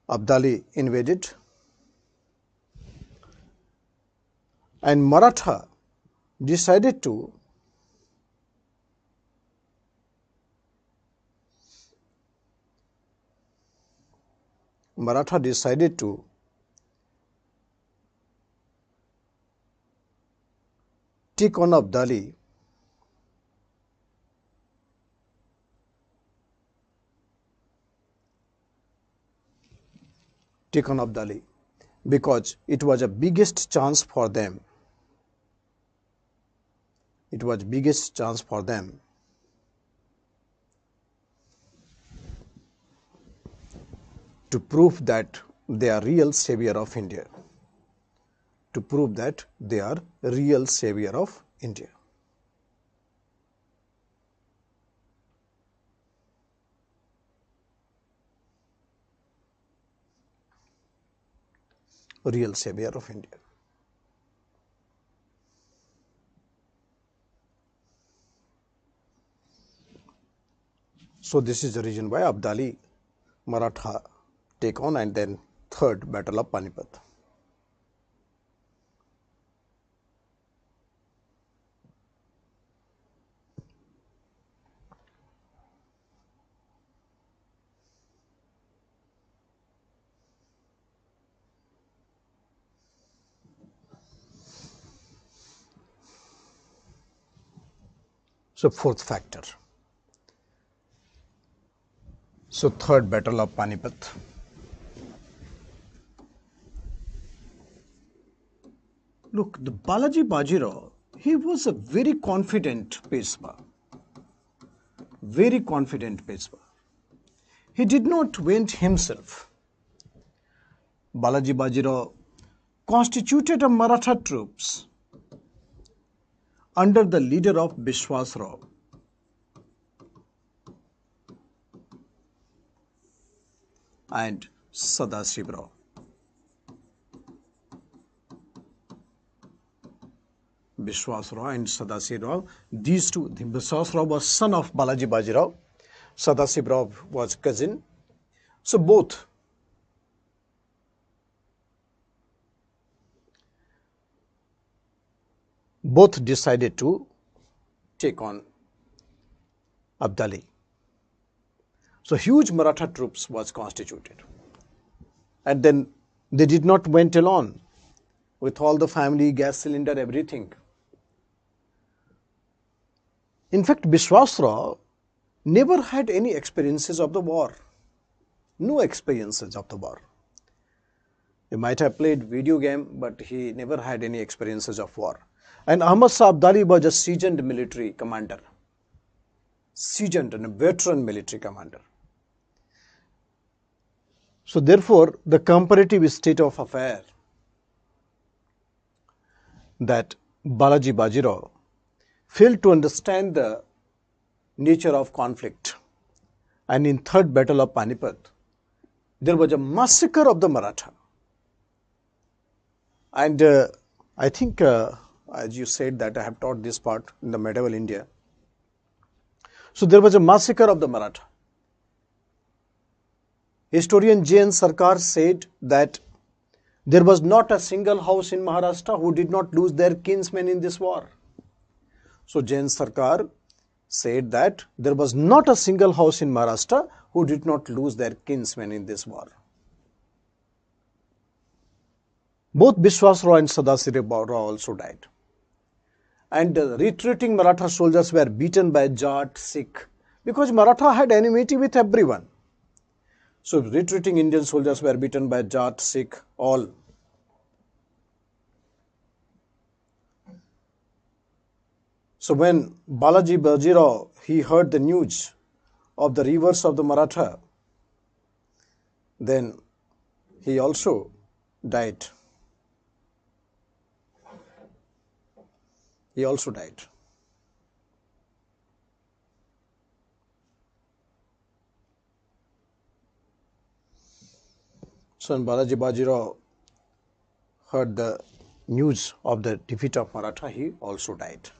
Abdali invaded, and Maratha decided to take on Abdali because it was a biggest chance for them. It was biggest chance for them to prove that they are real savior of India. To prove that they are real savior of India. Real savior of India. So this is the reason why Abdali Maratha take on, and then third battle of Panipat. So fourth factor. So third battle of Panipat. Look, the Balaji Bajirao, he was a very confident Peshwa. Very confident Peshwa. He did not vent himself. Balaji Bajirao constituted a Maratha troops under the leader of Bishwas Rao. And Sadashiv Rao. Bishwas Rao and Sadashiv Rao, these two, Bishwas Rao was son of Balaji Bajirao, Sadashiv Rao was cousin. So both decided to take on Abdali. So huge Maratha troops was constituted. And then they did not went alone with all the family, gas cylinder, everything. In fact, Bishwasrao never had any experiences of the war. No experiences of the war. He might have played video game, but he never had any experiences of war. And Ahmad Shah Abdali was a seasoned military commander. Seasoned and a veteran military commander. So therefore, the comparative state of affair that Balaji Bajirao failed to understand the nature of conflict. And in third battle of Panipat, there was a massacre of the Maratha. And I think, as you said that I have taught this part in the medieval India. So there was a massacre of the Maratha. Historian J.N. Sarkar said that there was not a single house in Maharashtra who did not lose their kinsmen in this war. So J.N. Sarkar said that there was not a single house in Maharashtra who did not lose their kinsmen in this war. Both Bishwasrao and Sadashiv Rao also died. And retreating Maratha soldiers were beaten by Jat, Sikh, because Maratha had enmity with everyone. So retreating Indian soldiers were beaten by Jat, Sikh, all. So when Balaji Bajirao, he heard the news of the reverse of the Maratha, then he also died. He also died. So when Balaji Bajirao heard the news of the defeat of Maratha, he also died.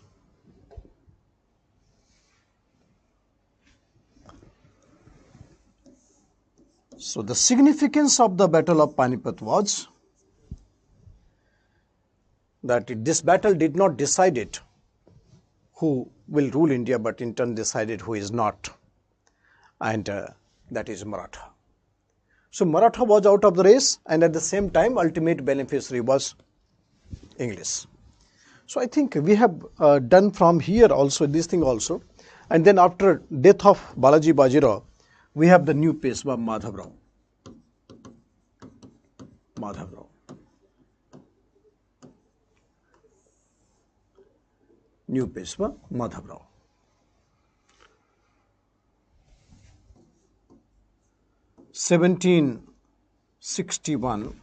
So the significance of the Battle of Panipat was that this battle did not decide it who will rule India, but in turn decided who is not, and that is Maratha. So Maratha was out of the race, and at the same time ultimate beneficiary was English. So I think we have done from here also this thing also, and then after death of Balaji Bajirao, we have the new Peshwa Madhavrao. New Peshwa Madhavrao. (1761)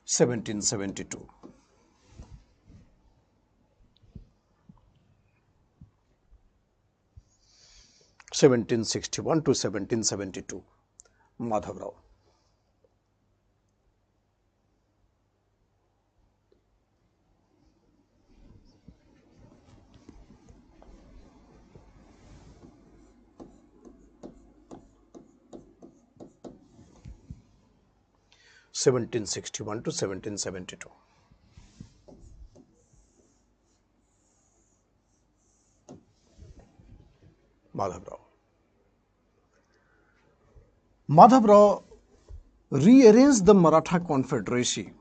1772. (1761 to 1772), Madhavrao. (1761 to 1772). Madhavrao. Madhavrao rearranged the Maratha Confederacy.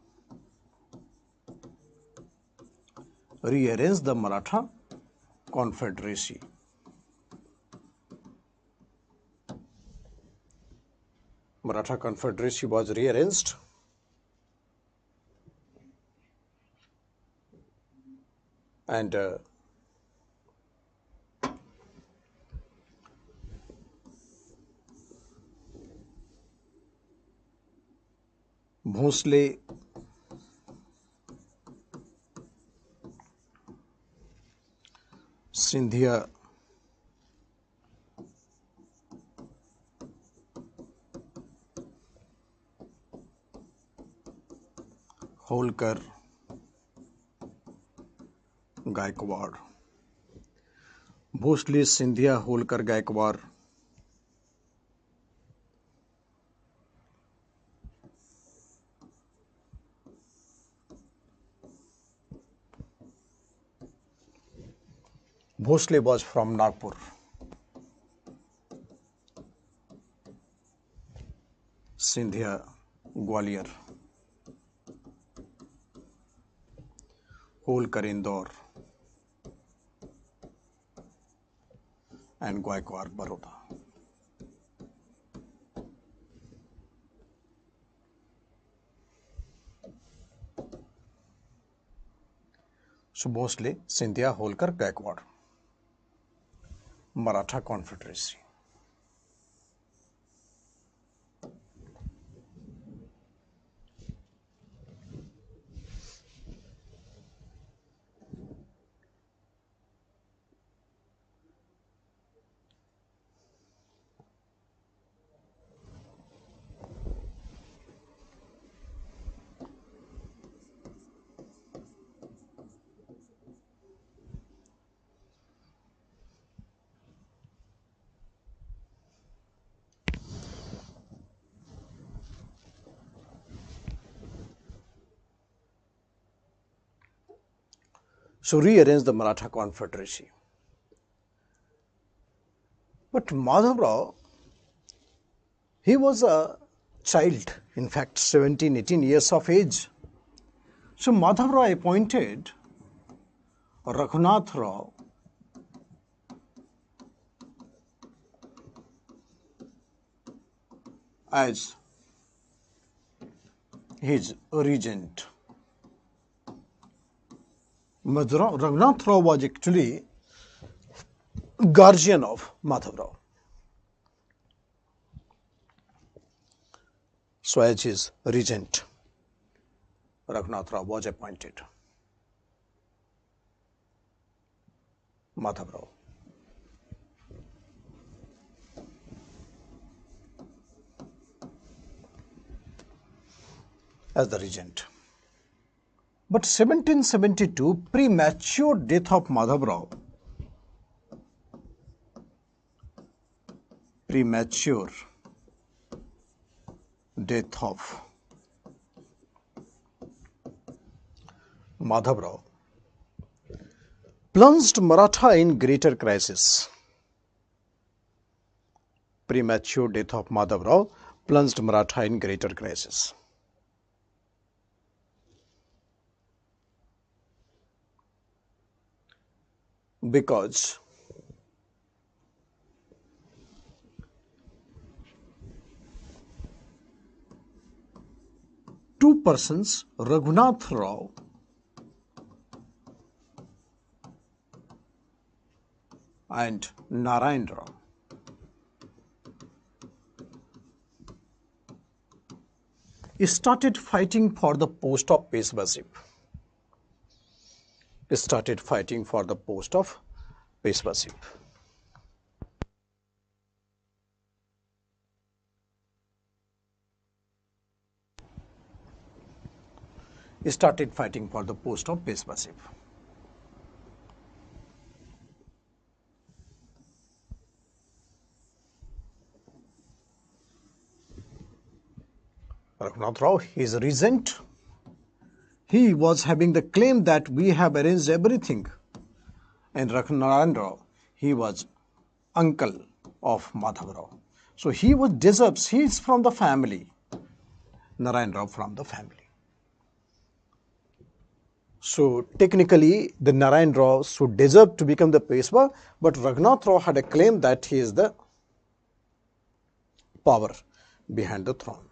Maratha Confederacy was rearranged, and Bhosle, Scindia, Holkar, Gaikwad. Bhosle, Scindia, Holkar, Gaikwad. Bhosle was from Nagpur. Sindhia, Gwalior. Holkar, Indore. And Gaikwad, Baroda. So Bhosle, Sindhia, Holkar, Gaikwad. Maratha Confederacy. So rearrange the Maratha Confederacy. But Madhavrao, he was a child, in fact 17, 18 years of age. So Madhavrao appointed Raghunath Rao as his regent. Raghunath Rao was actually guardian of Madhavrao. So as his regent, Raghunath Rao was appointed Madhavrao. As the regent. But 1772, premature death of Madhavrao, premature death of Madhavrao plunged Maratha in greater crisis. Premature death of Madhavrao plunged Maratha in greater crisis. Because two persons, Raghunath Rao and Narayan Rao, started fighting for the post of Peshwaship. Started fighting for the post of Peshwaship. Started fighting for the post of Peshwaship. Raghunath Rao, his regent, he was having the claim that we have arranged everything. And Raghunath Rao, he was uncle of Madhavrao. So he was deserves, he is from the family. Narayan Rao from the family. So technically, the Narayan Rao should deserve to become the Peshwa, but Raghunath Rao had a claim that he is the power behind the throne.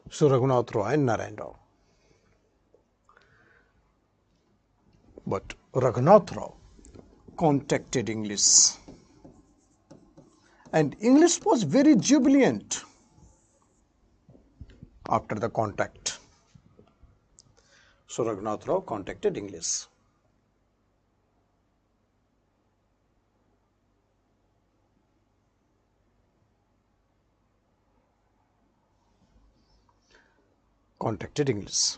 So Raghunath Rao and Narayan Rao. But Raghunath Rao contacted English, and English was very jubilant after the contact. So Raghunath Rao contacted English. Contacted English.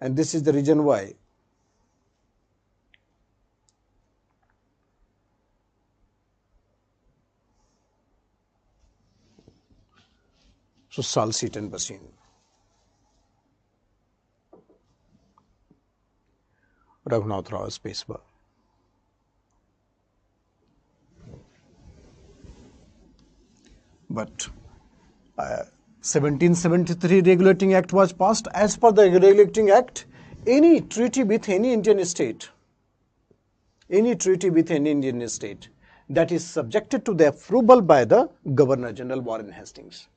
And this is the reason why. So Salsette and Bassein. Raghunath Rao as Peshwa. But 1773 Regulating Act was passed. As per the Regulating Act, any treaty with any Indian state, that is subjected to the approval by the Governor General Warren Hastings.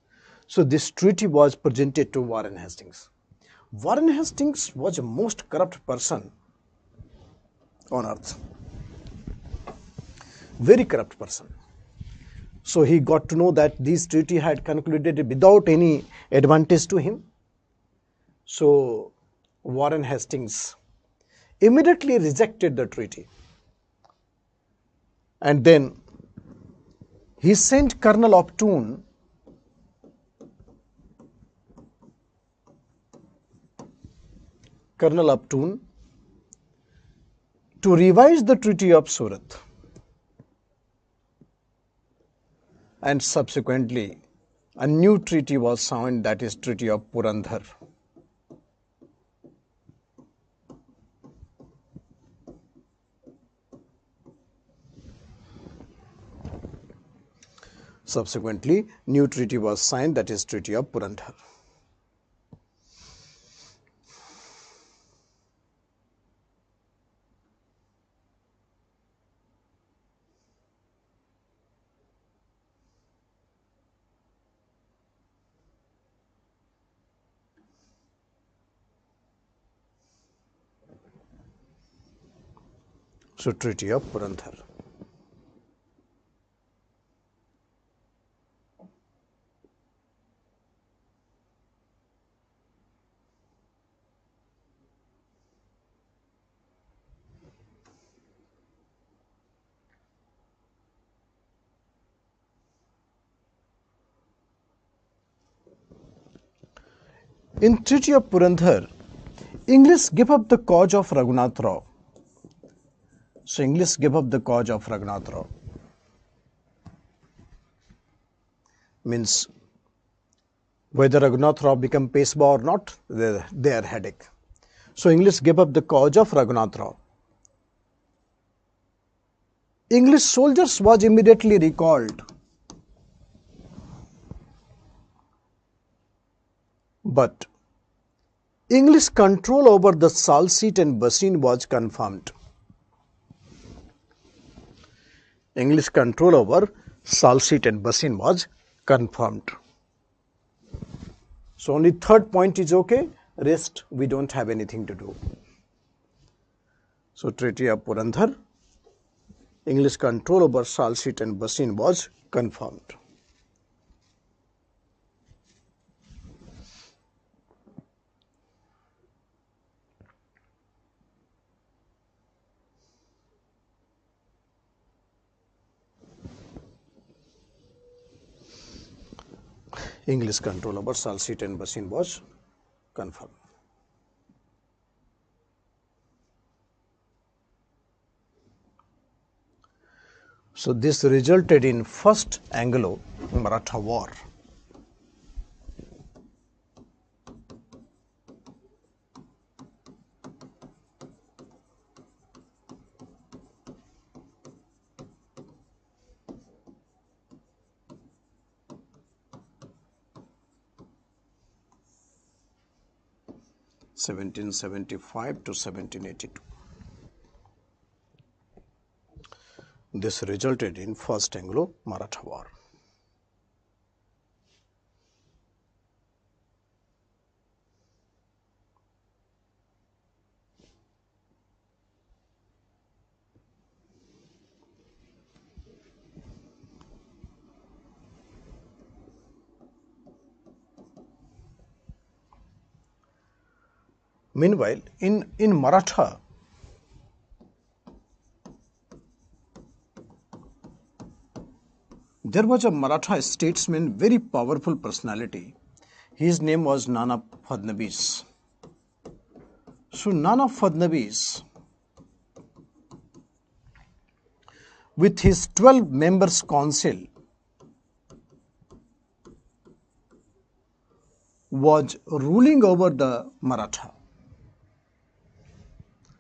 So this treaty was presented to Warren Hastings. Warren Hastings was the most corrupt person on earth. Very corrupt person. So he got to know that this treaty had concluded without any advantage to him. So Warren Hastings immediately rejected the treaty. And then he sent Colonel Upton to revise the Treaty of Surat. And subsequently, a new treaty was signed, that is Treaty of Purandhar. Subsequently, new treaty was signed, that is Treaty of Purandhar. So Treaty of Purandhar. In Treaty of Purandhar, English gave up the cause of Raghunath Rao. So English gave up the cause of Raghunath Rao. Means whether Raghunath Rao become Peshwa or not, their headache. So English gave up the cause of Raghunath Rao. English soldiers was immediately recalled. But English control over the Salsette and Bassein was confirmed. English control over Salsette and Bassein was confirmed. So only third point is okay, rest we don't have anything to do. So Treaty of Purandhar, English control over Salsette and Bassein was confirmed. English control over Salsette and Bassein was confirmed. So this resulted in First Anglo-Maratha War. (1775 to 1782). This resulted in First Anglo-Maratha War. Meanwhile, in Maratha, there was a Maratha statesman, very powerful personality. His name was Nana Fadnavis. So Nana Fadnavis, with his 12 members council, was ruling over the Maratha.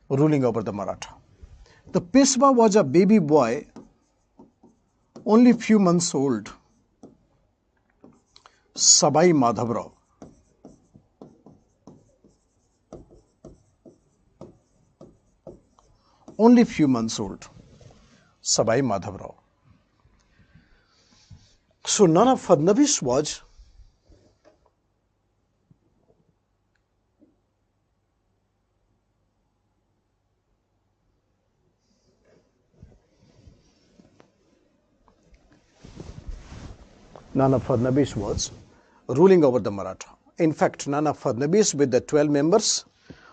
The Peshwa was a baby boy, only few months old. Sabai Madhavrao. Only few months old. Sabai Madhavrao. So Nana Fadnavis was ruling over the Maratha. In fact, Nana Fadnavis with the 12 members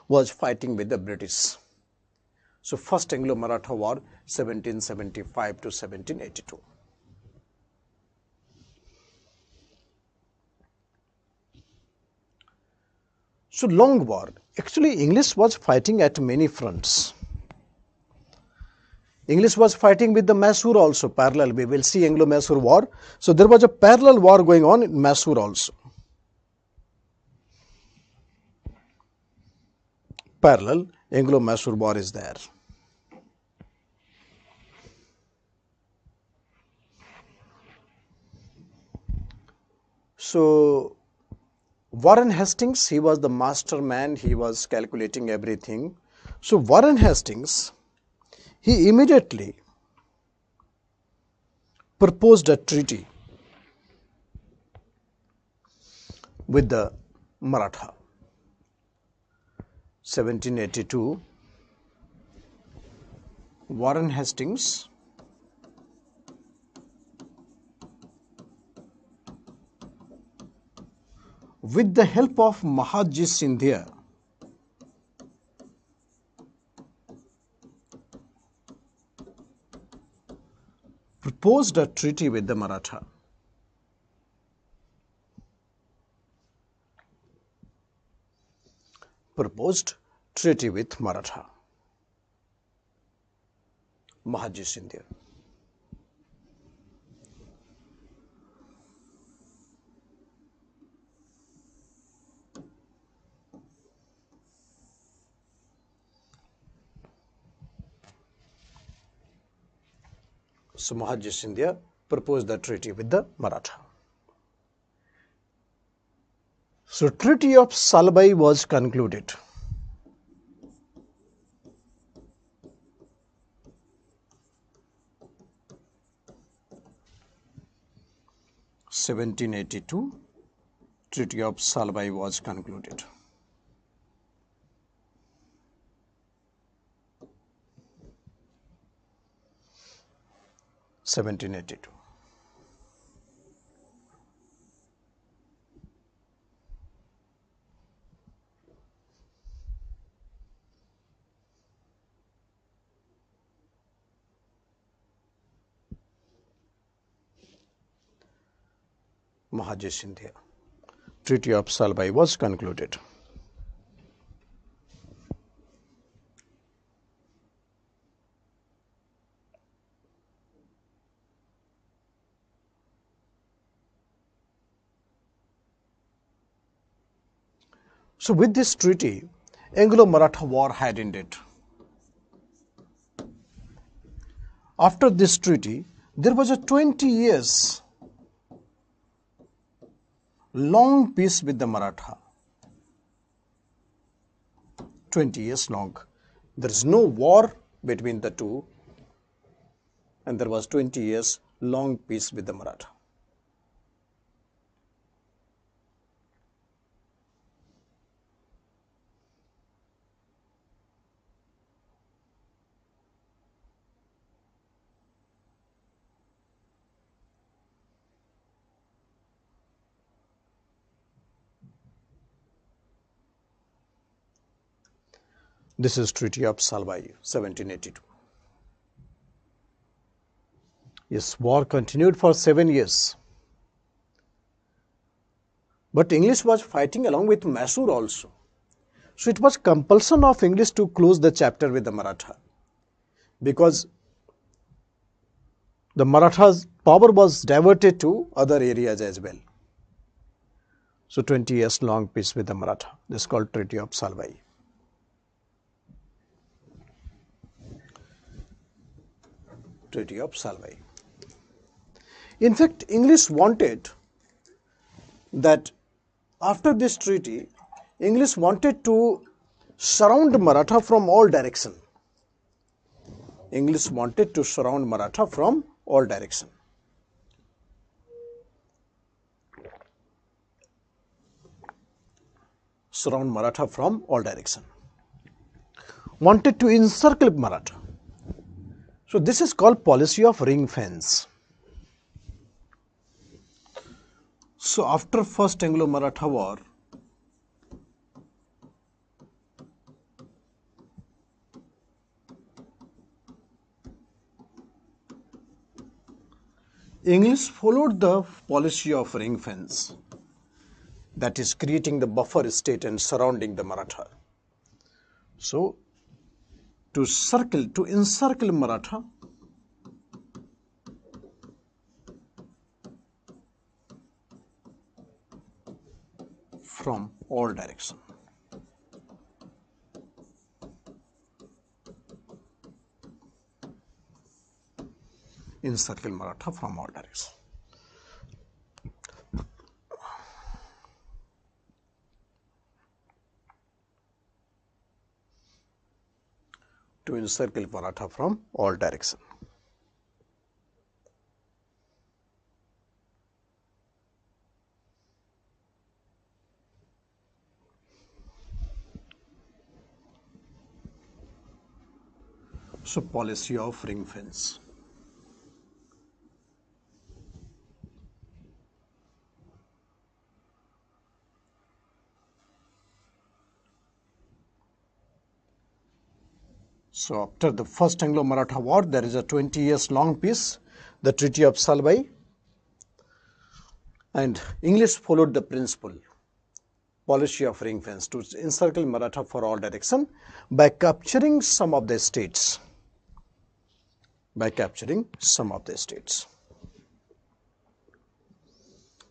was fighting with the British. So first Anglo-Maratha War, 1775 to 1782. So long war. Actually, English was fighting at many fronts. English was fighting with the Mysore also, parallel. We will see Anglo-Mysore War. So there was a parallel war going on in Mysore also. Parallel Anglo-Mysore War is there. So Warren Hastings, he was the mastermind, he was calculating everything. So Warren Hastings, he immediately proposed a treaty with the Maratha. 1782, Warren Hastings with the help of Mahaji Sindhia proposed a treaty with the Maratha. Proposed treaty with Maratha. Mahaji Sindhia. So Mahaji Sindhia proposed the treaty with the Maratha. So Treaty of Salbai was concluded. (1782), Treaty of Salbai was concluded. (1782). Mahaji Sindhia. Treaty of Salbai was concluded. So with this treaty, Anglo-Maratha War had ended. After this treaty, there was a 20 years long peace with the Maratha. 20 years long. There is no war between the two, and there was 20 years long peace with the Maratha. This is Treaty of Salbai, 1782. Yes, war continued for 7 years. But English was fighting along with Mysore also. So it was compulsion of English to close the chapter with the Maratha, because the Marathas' power was diverted to other areas as well. So 20 years long peace with the Maratha. This is called Treaty of Salwai. Treaty of Salwai. In fact, English wanted that after this treaty, English wanted to surround Maratha from all direction. English wanted to surround Maratha from all direction. Surround Maratha from all direction. Wanted to encircle Maratha. So this is called policy of ring fence. So after first Anglo-Maratha war, English followed the policy of ring fence, that is creating the buffer state and surrounding the Maratha. So to encircle Maratha, from all directions. Encircle Maratha from all directions. To encircle Maratha from all directions. So policy of ring fence. So after the first Anglo-Maratha war, there is a 20 years long peace, the Treaty of Salwai, and English followed the principle, policy of ring fence, to encircle Maratha for all direction by capturing some of the states.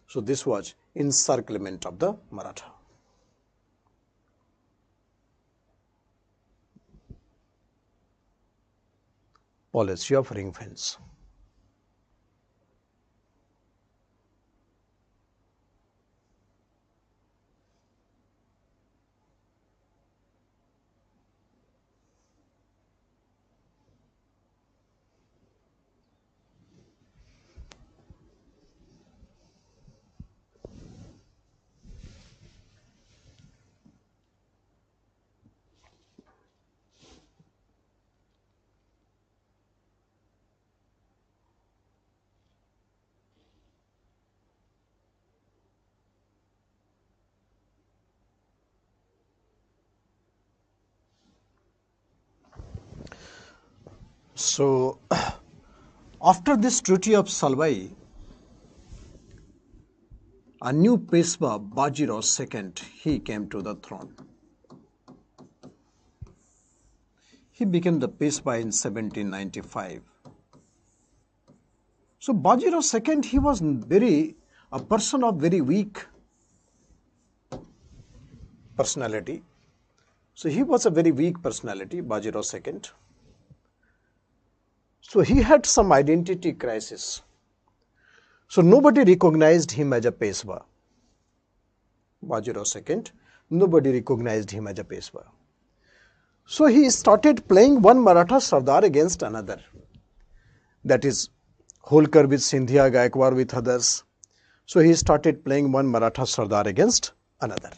So this was encirclement of the Maratha. Policy of ring fence. So after this Treaty of Salwai, a new Peshwa, Bajirao II, he came to the throne. He became the Peshwa in 1795. So Bajirao II, he was a person of very weak personality. So he was a very weak personality, Bajirao II. So he had some identity crisis. So nobody recognized him as a Peshwa. Bajirao II, nobody recognized him as a Peshwa. So he started playing one Maratha Sardar against another. That is Holkar with Scindia, Gaikwad with others. So he started playing one Maratha Sardar against another.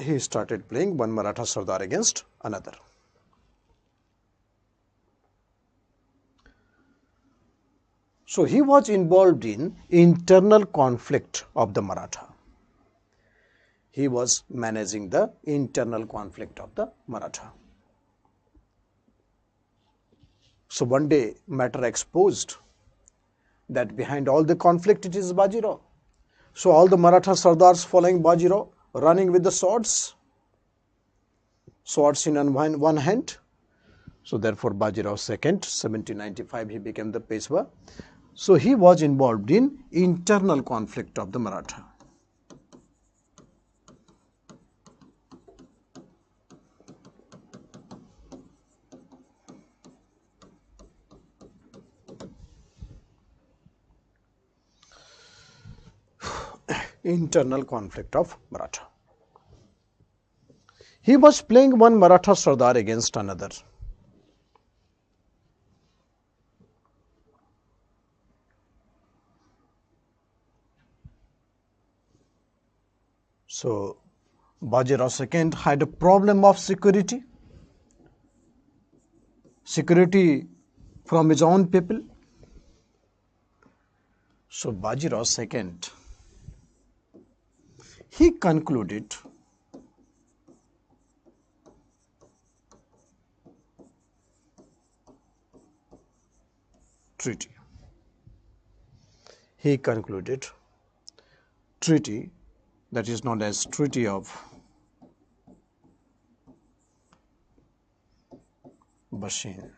He started playing one Maratha Sardar against another. So he was involved in internal conflict of the Maratha. He was managing the internal conflict of the Maratha. So one day, matter exposed that behind all the conflict it is Bajirao. So all the Maratha Sardars following Bajirao, running with the swords in one hand. So therefore Bajirao II, 1795, he became the Peshwa. So he was involved in internal conflict of the Maratha. Internal conflict of Maratha. He was playing one Maratha Sardar against another. So Bajirao II had a problem of security from his own people. So Bajirao II, he concluded treaty. He concluded treaty that is known as Treaty of Bassein.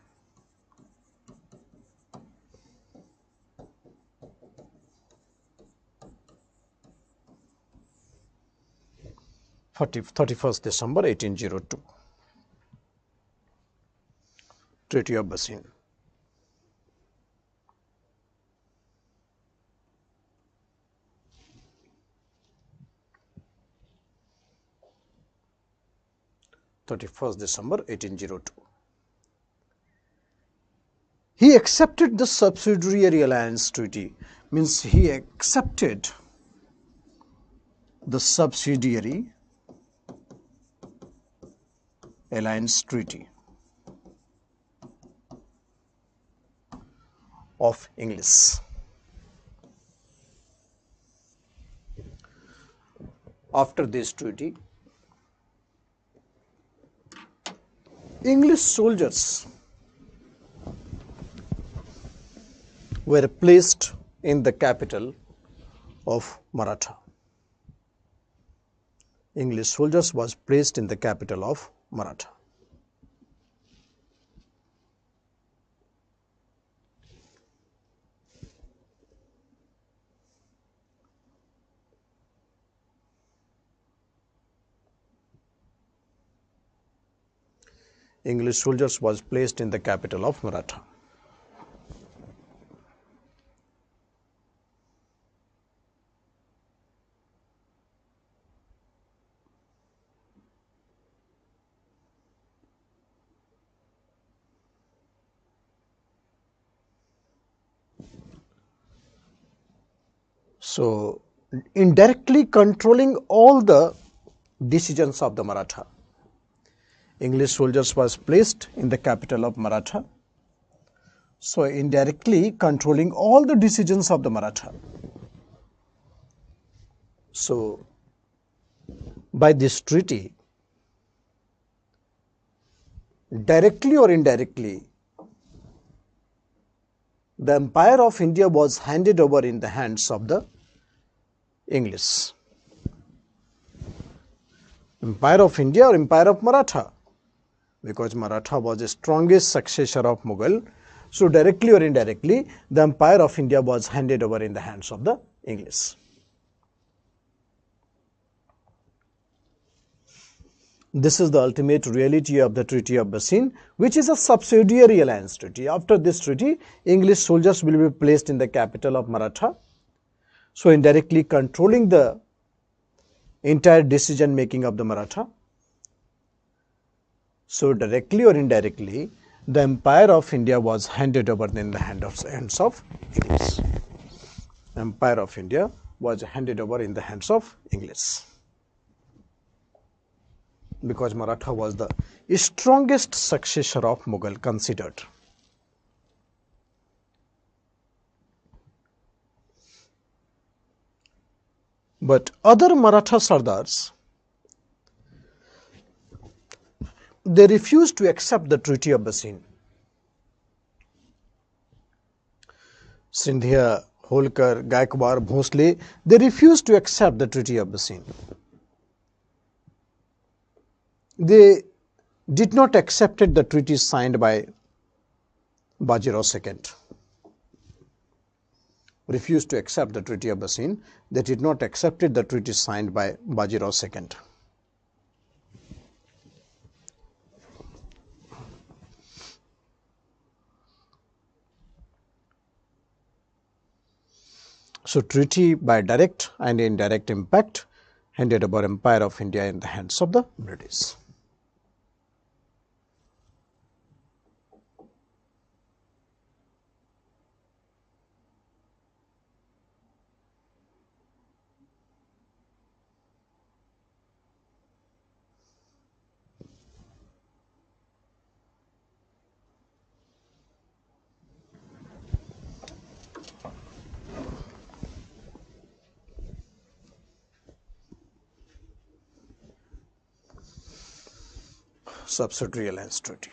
December 31st, 1802. Treaty of Bassein. December 1802. He accepted the subsidiary alliance treaty, means he accepted the subsidiary alliance treaty of English. After this treaty, English soldiers were placed in the capital of Maratha. English soldiers was placed in the capital of Maratha. English soldiers was placed in the capital of Maratha. So, indirectly controlling all the decisions of the Maratha. English soldiers was placed in the capital of Maratha. So, indirectly controlling all the decisions of the Maratha. So, by this treaty, directly or indirectly, the Empire of India was handed over in the hands of the English. Empire of India or Empire of Maratha, because Maratha was the strongest successor of Mughal. So directly or indirectly, the Empire of India was handed over in the hands of the English. This is the ultimate reality of the Treaty of Bassein, which is a subsidiary alliance treaty. After this treaty, English soldiers will be placed in the capital of Maratha. So indirectly controlling the entire decision making of the Maratha. So directly or indirectly, the Empire of India was handed over in the hands of English. Empire of India was handed over in the hands of English. Because Maratha was the strongest successor of Mughal considered. But other Maratha Sardars, they refused to accept the Treaty of Bassein. Sindhia, Holkar, Gaikwad, Bhosle, they refused to accept the Treaty of Bassein. They did not accept the treaty signed by Bajirao II. Refused to accept the Treaty of Bassein. They did not accept the treaty signed by Bajirao II. So, treaty by direct and indirect impact handed over Empire of India in the hands of the British. Subsidiary Alliance Treaty.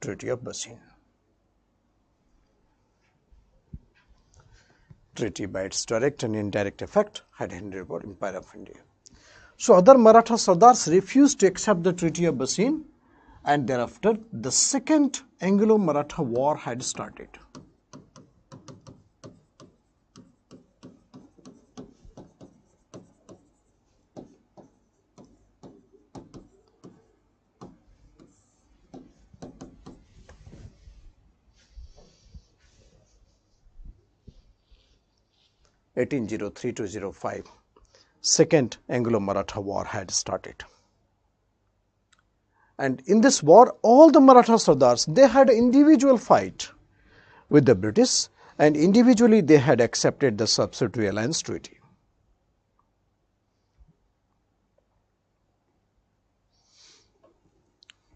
Treaty of Bassein. Treaty by its direct and indirect effect had handed over Empire of India. So other Maratha Sardars refused to accept the Treaty of Bassein, and thereafter the second Anglo-Maratha war had started. (1803–05). Second Anglo-Maratha war had started. And in this war, all the Maratha Sardars, they had an individual fight with the British, and individually they had accepted the Subsidiary Alliance Treaty.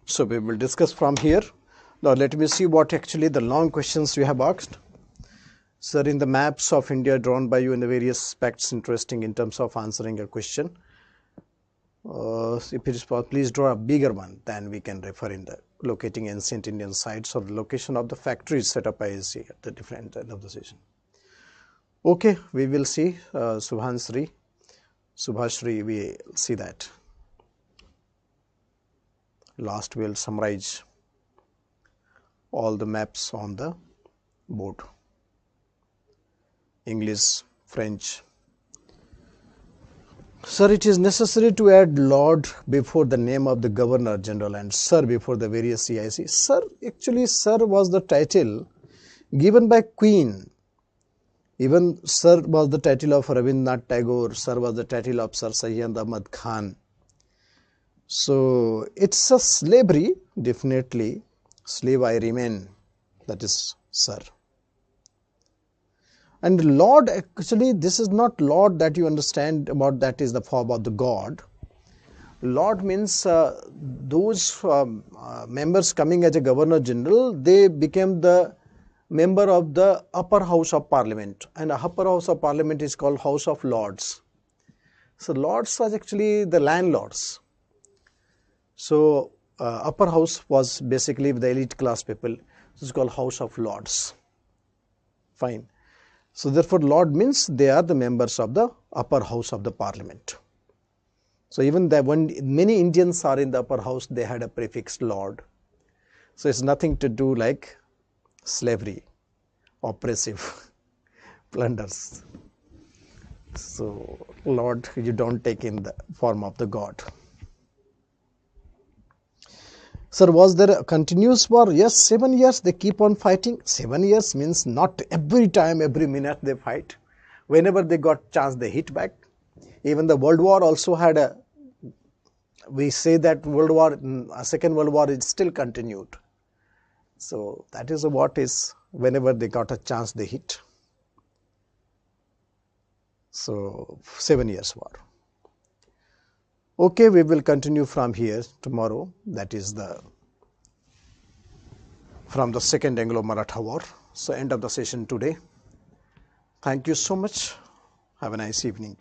So we will discuss from here. Now let me see what actually the long questions you have asked. Sir, in the maps of India drawn by you in the various aspects interesting in terms of answering a question, if it is possible, please draw a bigger one than we can refer in the locating ancient Indian sites or the location of the factories set up by ISC at the different end of the session. Okay, we will see Subhashri, we will see that. Last we will summarize all the maps on the board. English, French. Sir, it is necessary to add Lord before the name of the Governor General and Sir before the various CIC. Sir, actually Sir was the title given by Queen. Even Sir was the title of Rabindranath Tagore. Sir was the title of Sir Syed Ahmad Khan. So it's a slavery, definitely. Slave I remain, that is Sir. And Lord, actually this is not Lord that you understand about, that is the form of the God. Lord means those members coming as a Governor General, they became the member of the upper house of Parliament, and the upper house of Parliament is called House of Lords. So Lords was actually the landlords. So upper house was basically the elite class people. This is called House of Lords. Fine. So therefore Lord means they are the members of the upper house of the Parliament. So even when many Indians are in the upper house, they had a prefix Lord. So it's nothing to do like slavery, oppressive, plunders. So Lord, you don't take in the form of the God. Sir, was there a continuous war? Yes, 7 years they keep on fighting. 7 years means not every time, every minute they fight. Whenever they got chance, they hit back. Even the World War also had a, we say that Second World War is still continued. So that is what is, whenever they got a chance, they hit. So 7 years war. Okay, we will continue from here tomorrow. That is from the Second Anglo-Maratha War. So end of the session today. Thank you so much. Have a nice evening.